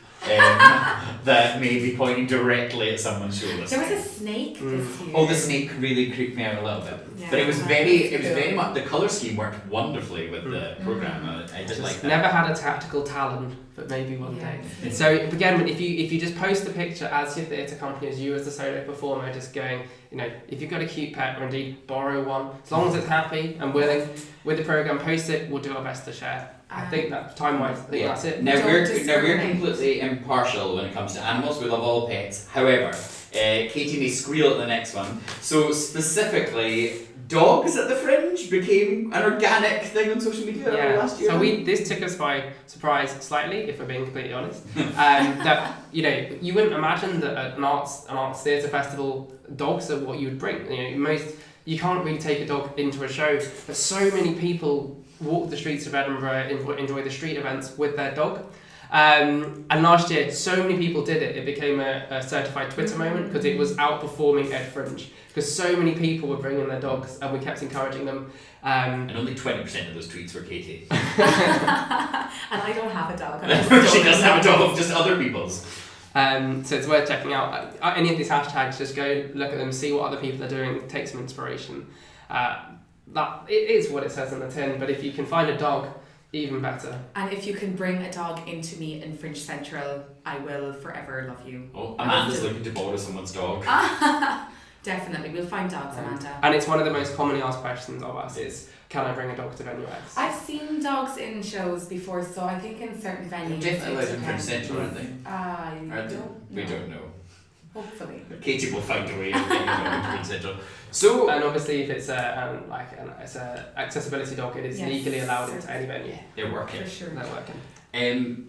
that may be pointing directly at someone's shoulder. There was a snake this year. Oh, the snake really creeped me out a little bit. Yeah, But it was very much, the colour scheme worked wonderfully with the programme. I did like that. Never had a tactical talon, but maybe one day. Yeah. So again, if you just post the picture as your theatre company, as you as the solo performer, just going, if you've got a cute pet, or indeed borrow one, as long as it's happy and willing, with the programme, post it, we'll do our best to share. I think that time-wise, that's it. Now Don't we're discriminate. completely impartial when it comes to animals. We love all pets. However, Katie may squeal at the next one. So specifically, dogs at the Fringe became an organic thing on social media last year. So this took us by surprise slightly, if we're being completely honest. That you wouldn't imagine that an arts theatre festival, dogs are what you would bring. You can't really take a dog into a show, but so many people walk the streets of Edinburgh, enjoy the street events with their dog. And last year, so many people did it. It became a certified Twitter moment because it was outperforming Ed Fringe. Because so many people were bringing their dogs, and we kept encouraging them. And only 20% of those tweets were Katie. And I don't have a dog. She doesn't have a dog, just other people's. So it's worth checking out. Any of these hashtags, just go look at them, see what other people are doing, take some inspiration. That it is what it says on the tin, but if you can find a dog, even better. And if you can bring a dog into me in Fringe Central, I will forever love you. Oh, Amanda's looking to borrow someone's dog. Definitely, we'll find dogs, Amanda. And it's one of the most commonly asked questions of us is, can I bring a dog to venue X? I've seen dogs in shows before, so I think in certain venues. Definitely allowed in Fringe depends. Central, aren't they? I Are they? don't We know. don't know. Hopefully. Katie will find a way of getting a dog into Fringe Central. So, And obviously, if it's an accessibility dog, it is Yes, legally allowed into any venue. they're working. For sure. They're working.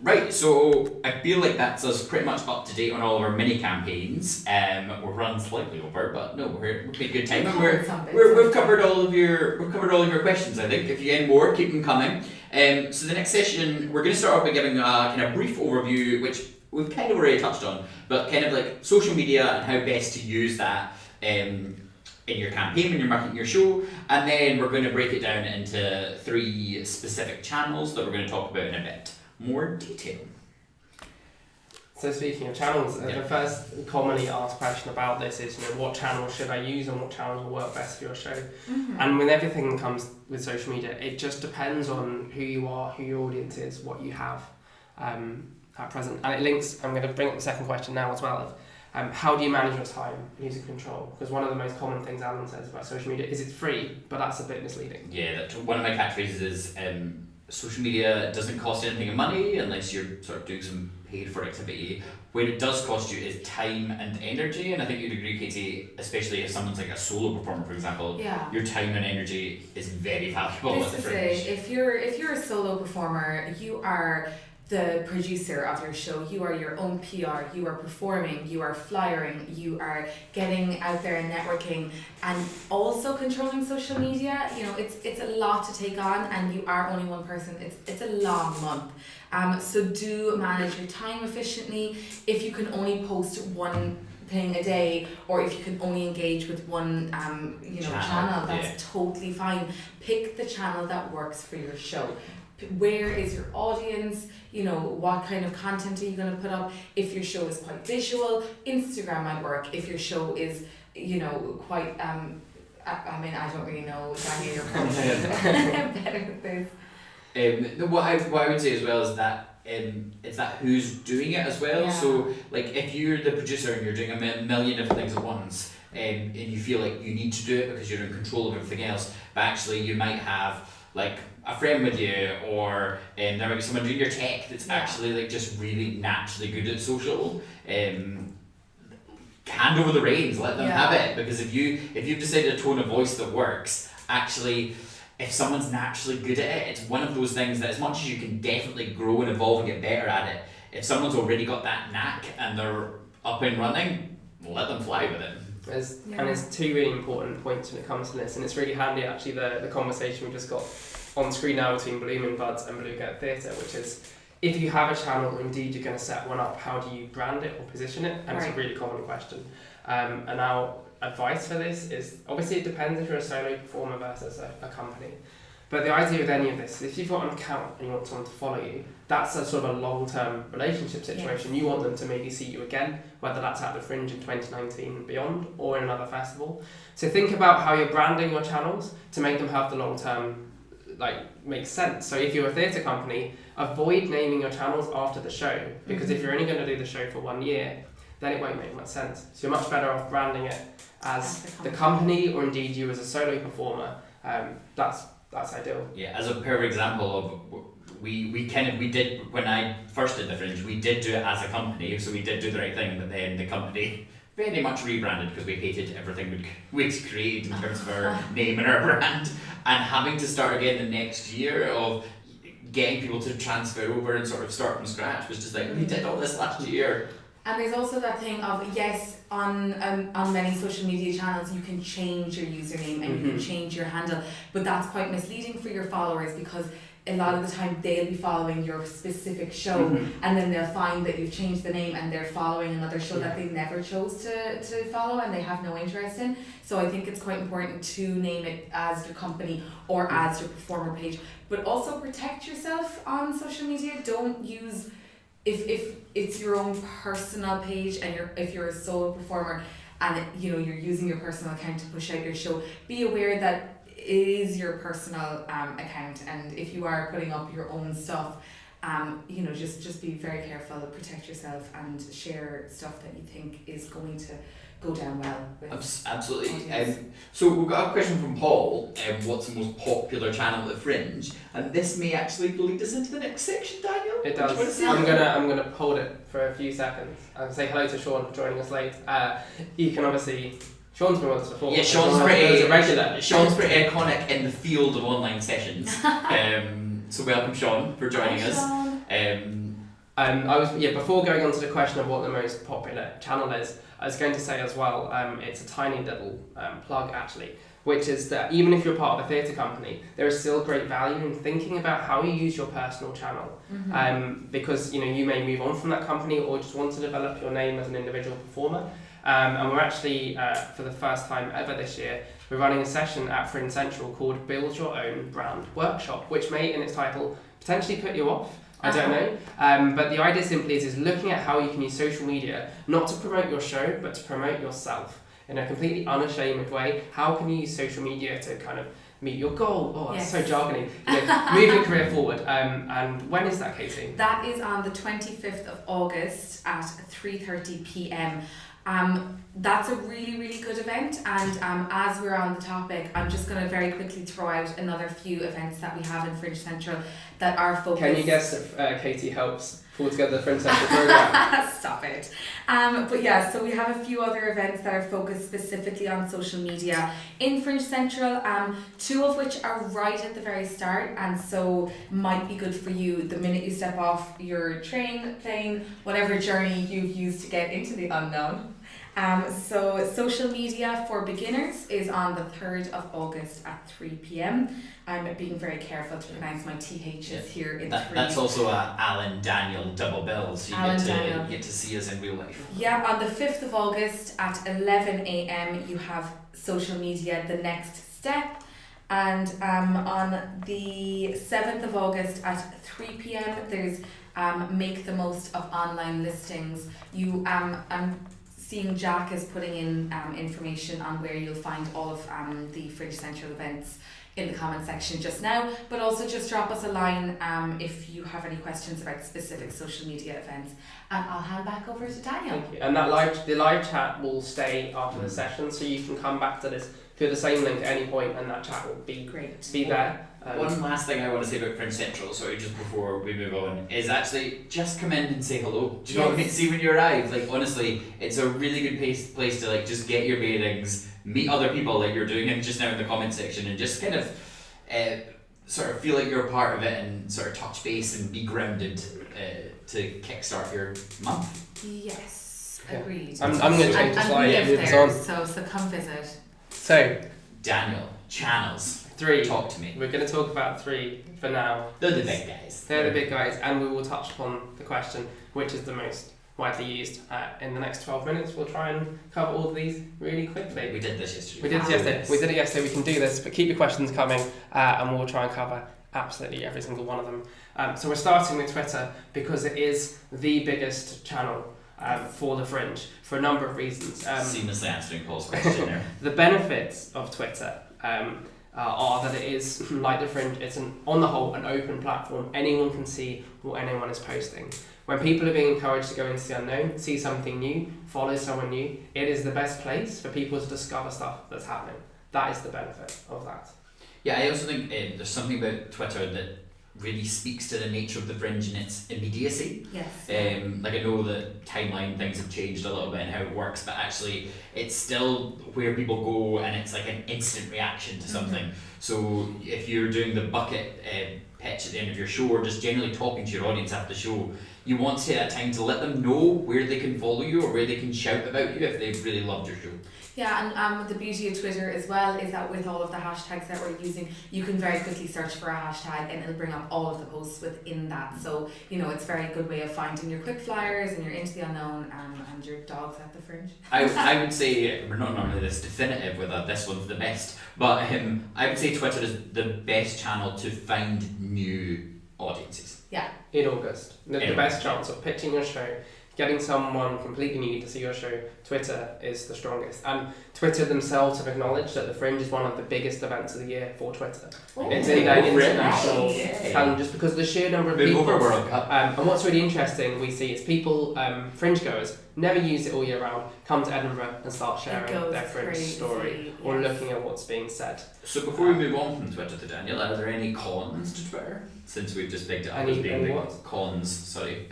Right, so I feel like that's us pretty much up to date on all of our mini campaigns. We're running slightly over, but no, we're having a good time, and we've covered all of your questions. I think if you get any more, keep them coming. So the next session, we're going to start off by giving a kind of brief overview, which we've kind of already touched on, but kind of like social media and how best to use that in your campaign when you're marketing your show, and then we're going to break it down into 3 specific channels that we're going to talk about in a bit more detail. So speaking of channels, the first commonly asked question about this is, what channels should I use and what channels will work best for your show? Mm-hmm. And with everything that comes with social media, it just depends on who you are, who your audience is, what you have at present. And it links, I'm going to bring up the second question now as well, of how do you manage your time and user control? Because one of the most common things Alan says about social media is it's free, but that's a bit misleading. Yeah, one of my catchphrases is social media doesn't cost anything in money unless you're sort of doing some paid for activity. Where it does cost you is time and energy, and I think you'd agree, Katie, especially if someone's like a solo performer, for example. Yeah. Your time and energy is very valuable at This the is Fringe. it. If you're a solo performer, you are the producer of your show. You are your own PR. You are performing. You are flyering. You are getting out there and networking, and also controlling social media. You know, it's a lot to take on, and you are only one person. It's a long month. So do manage your time efficiently. If you can only post one thing a day, or if you can only engage with one channel, that's totally fine. Pick the channel that works for your show. Where is your audience? You know, what kind of content are you going to put up? If your show is quite visual, Instagram might work. If your show is, you know, quite I mean, I don't really know, Daniel, you're probably better at this. What I would say as well is that it's that who's doing it as well. Yeah. So like if you're the producer and you're doing a million different things at once, and you feel like you need to do it because you're in control of everything else, but actually you might have like a friend with you, or there might be someone doing your tech that's actually like just really naturally good at social. Hand over the reins, let them have it, because if you've decided a tone of voice that works, actually if someone's naturally good at it, it's one of those things that as much as you can definitely grow and evolve and get better at it, if someone's already got that knack and they're up and running, let them fly with it. And there's two really important points when it comes to this, and it's really handy actually the conversation we just got on screen now between Blooming Buds and Blue Get Theatre, which is if you have a channel or indeed you're going to set one up, how do you brand it or position it? And it's a really common question. And our advice for this is, obviously it depends if you're a solo performer versus a company. But the idea with any of this is if you've got an account and you want someone to follow you, that's a sort of a long-term relationship situation. You want them to maybe see you again, whether that's at the Fringe in 2019 and beyond or in another festival. So think about how you're branding your channels to make them have the long-term makes sense. So if you're a theatre company, avoid naming your channels after the show, because if you're only going to do the show for 1 year, then it won't make much sense. So you're much better off branding it as the company, or indeed you as a solo performer. That's ideal. Yeah, as a perfect example of we did when I first did the Fringe, we did do it as a company, so we did do the right thing, but then the company very much rebranded because we hated everything we'd created in terms of our name and our brand, and having to start again the next year of getting people to transfer over and sort of start from scratch was just like, we did all this last year. And there's also that thing of, yes, on many social media channels you can change your username and you can change your handle, but that's quite misleading for your followers, because a lot of the time they'll be following your specific show and then they'll find that you've changed the name and they're following another show that they never chose to follow and they have no interest in. So I think it's quite important to name it as your company or as your performer page, but also protect yourself on social media. Don't use, if it's your own personal page and if you're a solo performer and you're using your personal account to push out your show, be aware that it is your personal account, and if you are putting up your own stuff, just be very careful, protect yourself and share stuff that you think is going to go down well with absolutely. So we've got a question from Paul. What's the most popular channel at the Fringe? And this may actually lead us into the next section, Daniel. It does. I'm gonna hold it for a few seconds and say hello to Sean for joining us late. You can obviously. Sean's been with us before. Yeah, Sean's pretty iconic in the field of online sessions. So welcome, Sean, for joining us. Before going on to the question of what the most popular channel is, I was going to say as well, it's a tiny little plug actually, which is that even if you're part of a theatre company, there is still great value in thinking about how you use your personal channel. Because you may move on from that company or just want to develop your name as an individual performer. And we're actually, for the first time ever this year, we're running a session at Fringe Central called Build Your Own Brand Workshop, which may in its title potentially put you off. I don't know. But the idea simply is looking at how you can use social media, not to promote your show, but to promote yourself in a completely unashamed way. How can you use social media to kind of meet your goal? Oh, that's so jargony. Move your career forward. And when is that, Katie? That is on the 25th of August at 3:30 p.m. That's a really, really good event, and as we're on the topic, I'm just going to very quickly throw out another few events that we have in Fringe Central that are focused... Can you guess if Katie helps pull together the Fringe Central programme? Stop it. But yeah, so we have a few other events that are focused specifically on social media in Fringe Central, two of which are right at the very start, and so might be good for you the minute you step off your train, plane, whatever journey you've used to get into the unknown. So social media for beginners is on the 3rd of August at 3 p.m. I'm being very careful to pronounce my THs here in three. That's also a Alan Daniel double bill, so you get to see us in real life. Yeah, on the 5th of August at 11 a.m. you have social media The Next Step, and on the 7th of August at 3 p.m. there's Make the Most of Online Listings. I'm seeing Jack is putting in information on where you'll find all of the Fringe Central events in the comment section just now, but also just drop us a line if you have any questions about specific social media events, and I'll hand back over to Daniel. Thank you. And the live chat will stay after the session, so you can come back to this through the same link at any point, and that chat will be there. One last thing I want to say about Fringe Central, sorry, just before we move on, is actually just come in and say hello. Do you know what I mean? See when you arrive, like honestly, it's a really good place to like just get your bearings, meet other people like you're doing it just now in the comment section, and just kind of sort of feel like you're a part of it and sort of touch base and be grounded to kickstart your month. Yes, agreed. I'm going to change the slide. And we live there, so come visit. So, Daniel, channels. 3. Talk to me. We're going to talk about 3 for now. They're the big guys. They're the big guys, and we will touch upon the question, which is the most widely used, in the next 12 minutes. We'll try and cover all of these really quickly. We did this yesterday. We did it yesterday. We can do this, but keep your questions coming, and we'll try and cover absolutely every single one of them. So we're starting with Twitter because it is the biggest channel for the Fringe for a number of reasons. Seamlessly answering Paul's question there. The benefits of Twitter are that it is, like the Fringe, it's on the whole an open platform. Anyone can see what anyone is posting. When people are being encouraged to go into the unknown, see something new, follow someone new, it is the best place for people to discover stuff that's happening. That is the benefit of that. Yeah, I also think there's something about Twitter that really speaks to the nature of the Fringe and its immediacy. Yes. Like I know that timeline things have changed a little bit and how it works, but actually it's still where people go and it's like an instant reaction to something. So if you're doing the bucket pitch at the end of your show, or just generally talking to your audience after the show, you want to take that time to let them know where they can follow you or where they can shout about you if they've really loved your show. Yeah, and the beauty of Twitter as well is that with all of the hashtags that we're using, you can very quickly search for a hashtag and it'll bring up all of the posts within that. So, you know, it's a very good way of finding your quick flyers and your into the unknown and your dogs at the Fringe. I would say, we're not normally this definitive with this one's the best, but I would say Twitter is the best channel to find new audiences. Yeah. In August. The best chance of pitching your show, getting someone completely new to see your show, Twitter is the strongest. And Twitter themselves have acknowledged that the Fringe is one of the biggest events of the year for Twitter. It's in their international calendar just because of the sheer number of people. Over World Cup. And what's really interesting we see is people, Fringe goers, never use it all year round, come to Edinburgh and start sharing their Fringe story or looking at what's being said. So before we move on from Twitter to Daniel, are there any cons to Twitter? Since we've just picked it up as being the cons, sorry.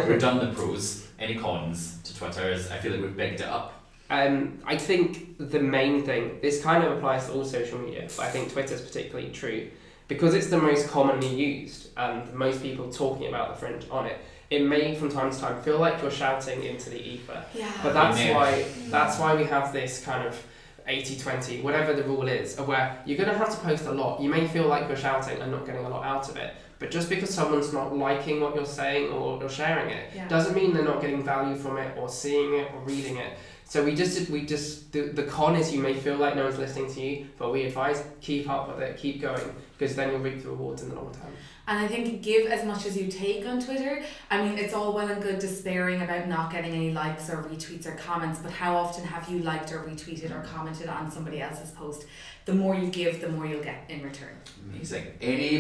We've done the pros. Any cons to Twitter? I feel like we've picked it up. I think the main thing, this kind of applies to all social media, but I think Twitter's particularly true, because it's the most commonly used and most people talking about the Fringe on it. It may from time to time feel like you're shouting into the ether, but that's why we have this kind of 80-20, whatever the rule is, of where you're going to have to post a lot. You may feel like you're shouting and not getting a lot out of it, but just because someone's not liking what you're saying or you're sharing it doesn't mean they're not getting value from it or seeing it or reading it. So the con is you may feel like no one's listening to you, but we advise keep up with it, keep going, because then you'll reap the rewards in the long term. And I think give as much as you take on Twitter. I mean, it's all well and good despairing about not getting any likes or retweets or comments, but how often have you liked or retweeted or commented on somebody else's post? The more you give, the more you'll get in return. Amazing.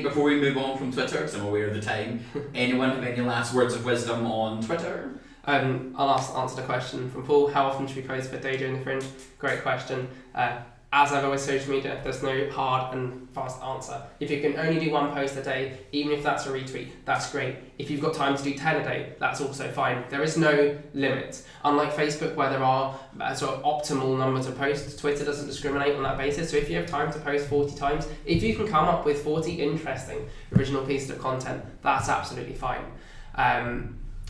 Before we move on from Twitter, because I'm aware of the time, anyone have any last words of wisdom on Twitter? I'll answer the question from Paul. How often should we post for day during the Fringe? Great question. As ever with social media, there's no hard and fast answer. If you can only do one post a day, even if that's a retweet, that's great. If you've got time to do 10 a day, that's also fine. There is no limit. Unlike Facebook, where there are sort of optimal numbers of posts, Twitter doesn't discriminate on that basis. So if you have time to post 40 times, if you can come up with 40 interesting original pieces of content, that's absolutely fine.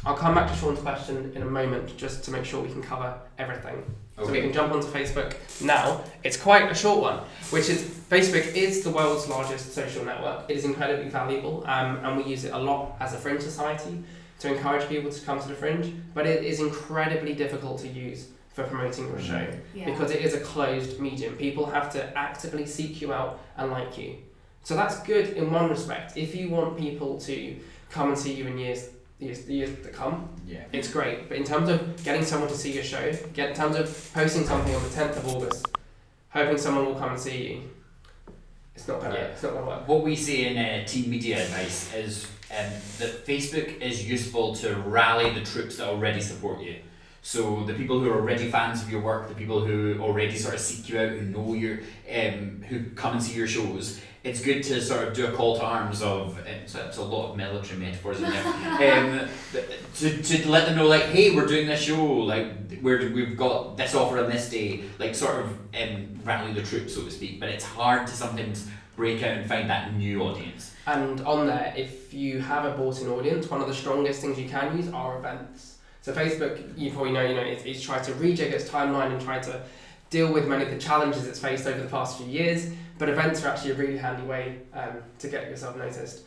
I'll come back to Sean's question in a moment just to make sure we can cover everything. Okay. So we can jump onto Facebook now. It's quite a short one, which is Facebook is the world's largest social network. It is incredibly valuable, and we use it a lot as a Fringe society to encourage people to come to the Fringe, but it is incredibly difficult to use for promoting your show because it is a closed medium. People have to actively seek you out and like you. So that's good in one respect. If you want people to come and see you in years to come, it's great. But in terms of getting someone to see your show, in terms of posting something on the 10th of August, hoping someone will come and see you, it's not gonna work. What we see in team media advice is that Facebook is useful to rally the troops that already support you. So the people who are already fans of your work, the people who already sort of seek you out, who know you, who come and see your shows, it's good to sort of do a call to arms of, so it's a lot of military metaphors in there, to let them know, like, hey, we're doing this show, like, we've got this offer on this day, like, sort of rally the troops, so to speak. But it's hard to sometimes break out and find that new audience. And on there, if you have a bought-in audience, one of the strongest things you can use are events. So Facebook, you probably know, it's tried to rejig its timeline and tried to deal with many of the challenges it's faced over the past few years. But events are actually a really handy way to get yourself noticed.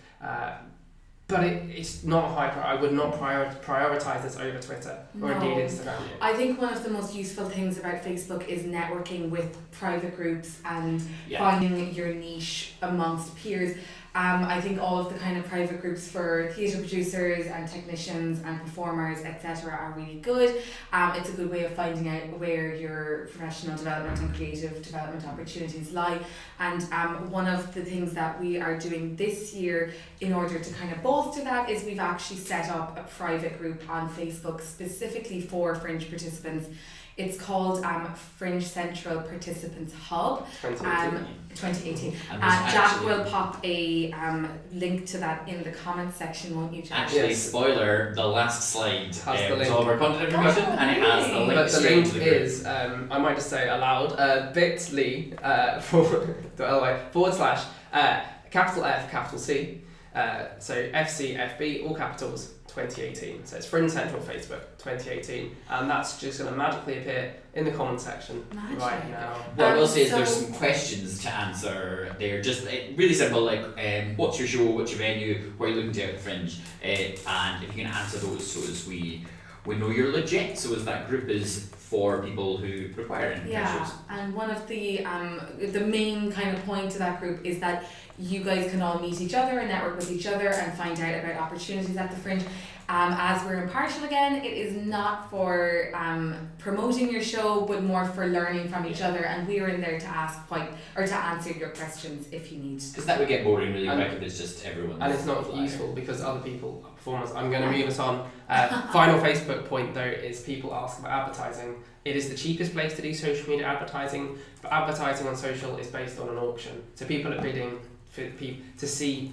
But it's not a high priority. I would not prioritise this over Twitter or indeed Instagram. I think one of the most useful things about Facebook is networking with private groups and finding your niche amongst peers. I think all of the kind of private groups for theatre producers and technicians and performers, etc., are really good. It's a good way of finding out where your professional development and creative development opportunities lie. And one of the things that we are doing this year in order to kind of bolster that is we've actually set up a private group on Facebook specifically for Fringe participants. It's called Fringe Central Participants Hub 2018. Jack will pop a link to that in the comments section, won't you, Jack? Actually, spoiler, the last slide has all of our content information and it has the link. But the link is, I might just say aloud, bit.ly / capital F, capital C, so FCFB, all capitals, 2018. So it's Fringe Central Facebook 2018, and that's just going to magically appear in the comment section right now. What I will say is there's some questions to answer. They're just really simple, like what's your show, what's your venue, where are you looking to out at Fringe, and if you can answer those so as we know you're legit, so as that group is for people who require it. Yeah, and one of the main kind of point to that group is that you guys can all meet each other and network with each other and find out about opportunities at the Fringe. As we're impartial again, it is not for promoting your show, but more for learning from each other, and we're in there to answer your questions if you need. Because that would get boring really quick if it's just everyone. And it's not useful because other people are performers. I'm going to move us on. Final Facebook point though is people ask about advertising. It is the cheapest place to do social media advertising, but advertising on social is based on an auction. So people are bidding for people to see,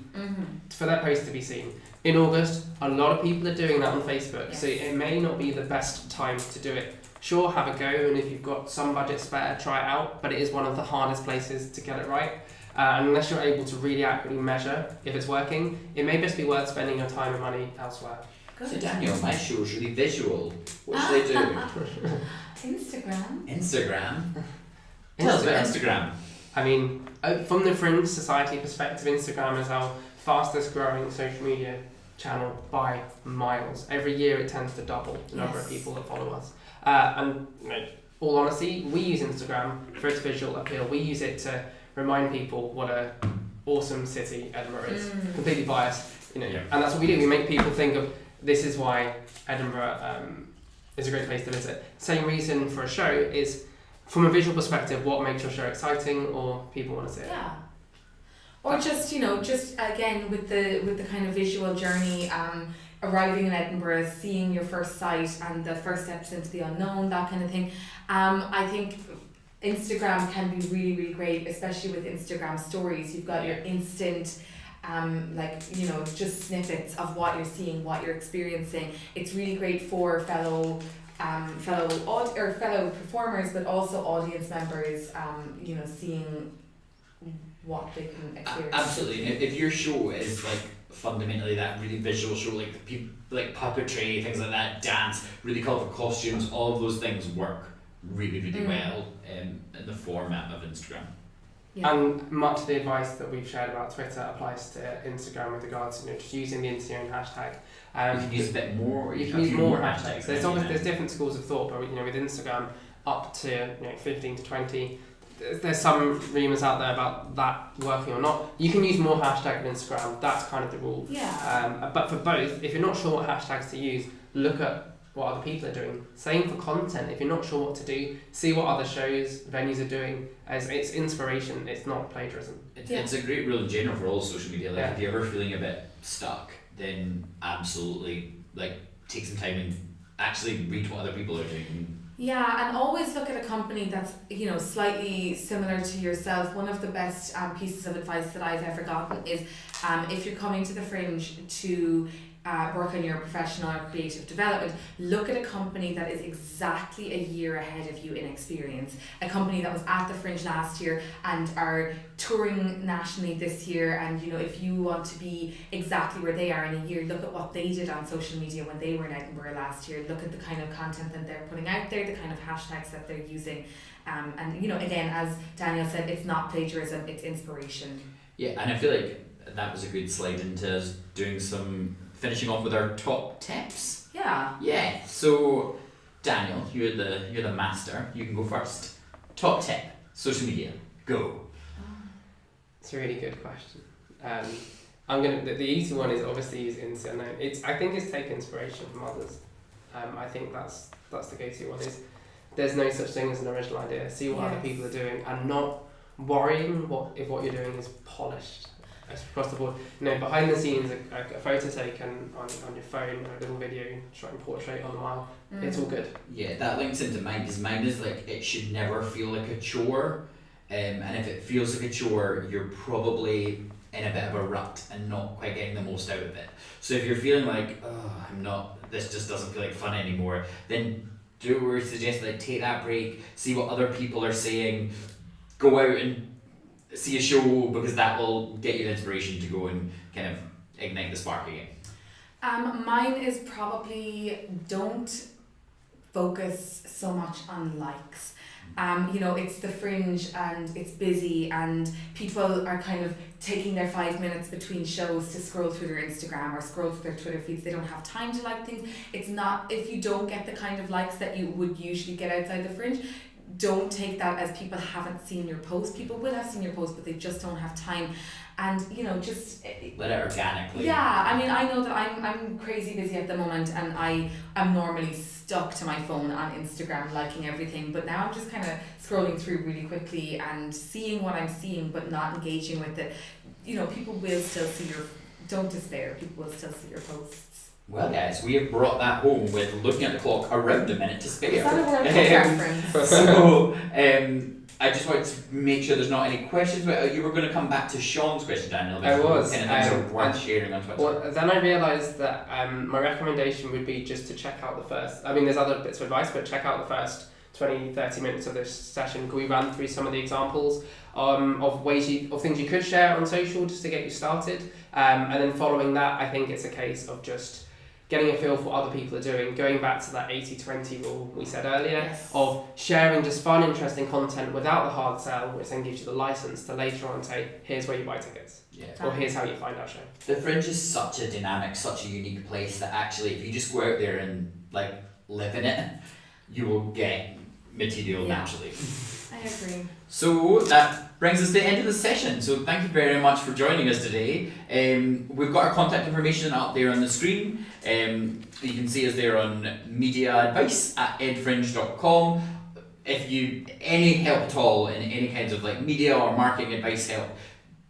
for their post to be seen. In August, a lot of people are doing that on Facebook, so it may not be the best time to do it. Sure, have a go, and if you've got some budget spare, try it out, but it is one of the hardest places to get it right. And unless you're able to really accurately measure if it's working, it may just be worth spending your time and money elsewhere. Good. So Daniel, my show is really visual. What should I do? Instagram. Tell us about Instagram. I mean, from the Fringe Society perspective, Instagram is our fastest growing social media channel by miles. Every year it tends to double the number of people that follow us. And all honesty, we use Instagram for its visual appeal. We use it to remind people what a awesome city Edinburgh is. Completely biased, and that's what we do. We make people think of this is why Edinburgh is a great place to visit. Same reason for a show is from a visual perspective, what makes your show exciting or people want to see it. Yeah. Or just again with the kind of visual journey, arriving in Edinburgh, seeing your first site and the first steps into the unknown, that kind of thing. I think Instagram can be really, really great, especially with Instagram stories. You've got your instant, just snippets of what you're seeing, what you're experiencing. It's really great for fellow performers, but also audience members, seeing what they can experience. Absolutely. And if your show is like fundamentally that really visual show, like puppetry, things like that, dance, really colourful costumes, all of those things work really, really well in the format of Instagram. Yeah. And much of the advice that we've shared about Twitter applies to Instagram with regards to just using the ensuing hashtag. You can use a bit more. You can use more hashtags. There's different schools of thought, but with Instagram up to 15 to 20. There's some rumours out there about that working or not. You can use more hashtags on Instagram. That's kind of the rule. Yeah. But for both, if you're not sure what hashtags to use, look at what other people are doing. Same for content. If you're not sure what to do, see what other shows, venues are doing. As it's inspiration. It's not plagiarism. It's a great rule in general for all social media. If you're ever feeling a bit stuck, then absolutely take some time and actually read what other people are doing. Yeah, and always look at a company that's slightly similar to yourself. One of the best pieces of advice that I've ever gotten is if you're coming to the Fringe to work on your professional or creative development, look at a company that is exactly a year ahead of you in experience. A company that was at the Fringe last year and are touring nationally this year, and if you want to be exactly where they are in a year, look at what they did on social media when they were in Edinburgh last year. Look at the kind of content that they're putting out there, the kind of hashtags that they're using, and again, as Daniel said, it's not plagiarism, it's inspiration. Yeah, and I feel like that was a good slide into us finishing off with our top tips. Yeah. So Daniel, you're the master. You can go first. Top tip: social media. Go. It's a really good question. I'm gonna. The easy one is obviously use Insta. I think it's take inspiration from others. I think that's the go-to one. There's no such thing as an original idea. See what other people are doing, and not worrying if what you're doing is polished. Across the board. Behind the scenes, a photo taken on your phone, or a little video shot in portrait on the mile, it's all good. Yeah, that links into mine, because mine is it should never feel like a chore, and if it feels like a chore, you're probably in a bit of a rut and not quite getting the most out of it. So if you're feeling this just doesn't feel like fun anymore, then do what we suggest, take that break, see what other people are saying, go out and see a show, because that will get you the inspiration to go and kind of ignite the spark again. Mine is probably don't focus so much on likes. It's the Fringe and it's busy and people are kind of taking their 5 minutes between shows to scroll through their Instagram or scroll through their Twitter feeds. They don't have time to like things. It's not, if you don't get the kind of likes that you would usually get outside the Fringe, don't take that as people haven't seen your post. People will have seen your post, but they just don't have time. And just let it organically. Yeah, I know that I'm crazy busy at the moment, and I am normally stuck to my phone on Instagram liking everything, but now I'm just kind of scrolling through really quickly and seeing what I'm seeing, but not engaging with it. People will still see don't despair, people will still see your posts. Well, guys, we have brought that home with looking at the clock around a minute to spare. Is that a World Cup reference? So, I just wanted to make sure there's not any questions. You were going to come back to Sean's question, Daniel. I was. Kind of things are worth sharing on Twitter. Well, then I realised that my recommendation would be just to check out the first. There's other bits of advice, but check out the first 20-30 minutes of this session. We ran through some of the examples of things you could share on social just to get you started. And then following that, I think it's a case of just getting a feel for what other people are doing, going back to that 80-20 rule we said earlier, of sharing just fun, interesting content without the hard sell, which then gives you the license to later on say, here's where you buy tickets, or here's how you find our show. The Fringe is such a dynamic, such a unique place that actually, if you just go out there and live in it, you will get material naturally. I agree. So that brings us to the end of the session. So thank you very much for joining us today. We've got our contact information up there on the screen. You can see us there on mediaadvice@edfringe.com. If you any help at all in any kinds of media or marketing advice help,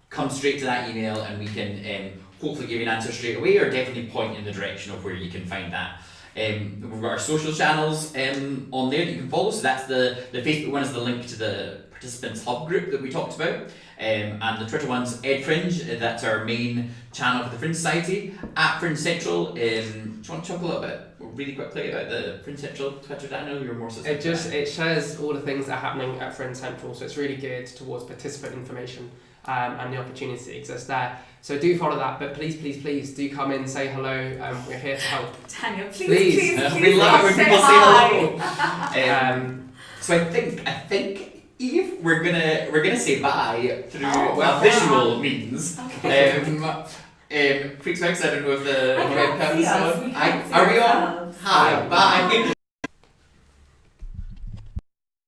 come straight to that email and we can hopefully give you an answer straight away, or definitely point in the direction of where you can find that. We've got our social channels on there that you can follow. So that's the Facebook one is the link to the Participants Hub group that we talked about. And the Twitter one's EdFringe, that's our main channel for the Fringe Society. At Fringe Central, do you want to talk a little bit, really quickly, about the Fringe Central Twitter? Daniel, you're more specific. It shares all the things that are happening at Fringe Central, so it's really geared towards participant information and the opportunity that exists there. So do follow that, but please do come in, say hello. We're here to help. Daniel, please. We love it when people say hello. Hi. So I think Eve, we're gonna say bye through visual means. Okay. Freaks Max, I don't know if the I can't webcam's see us. on. We can't see Are we on? ourselves. Hi, bye.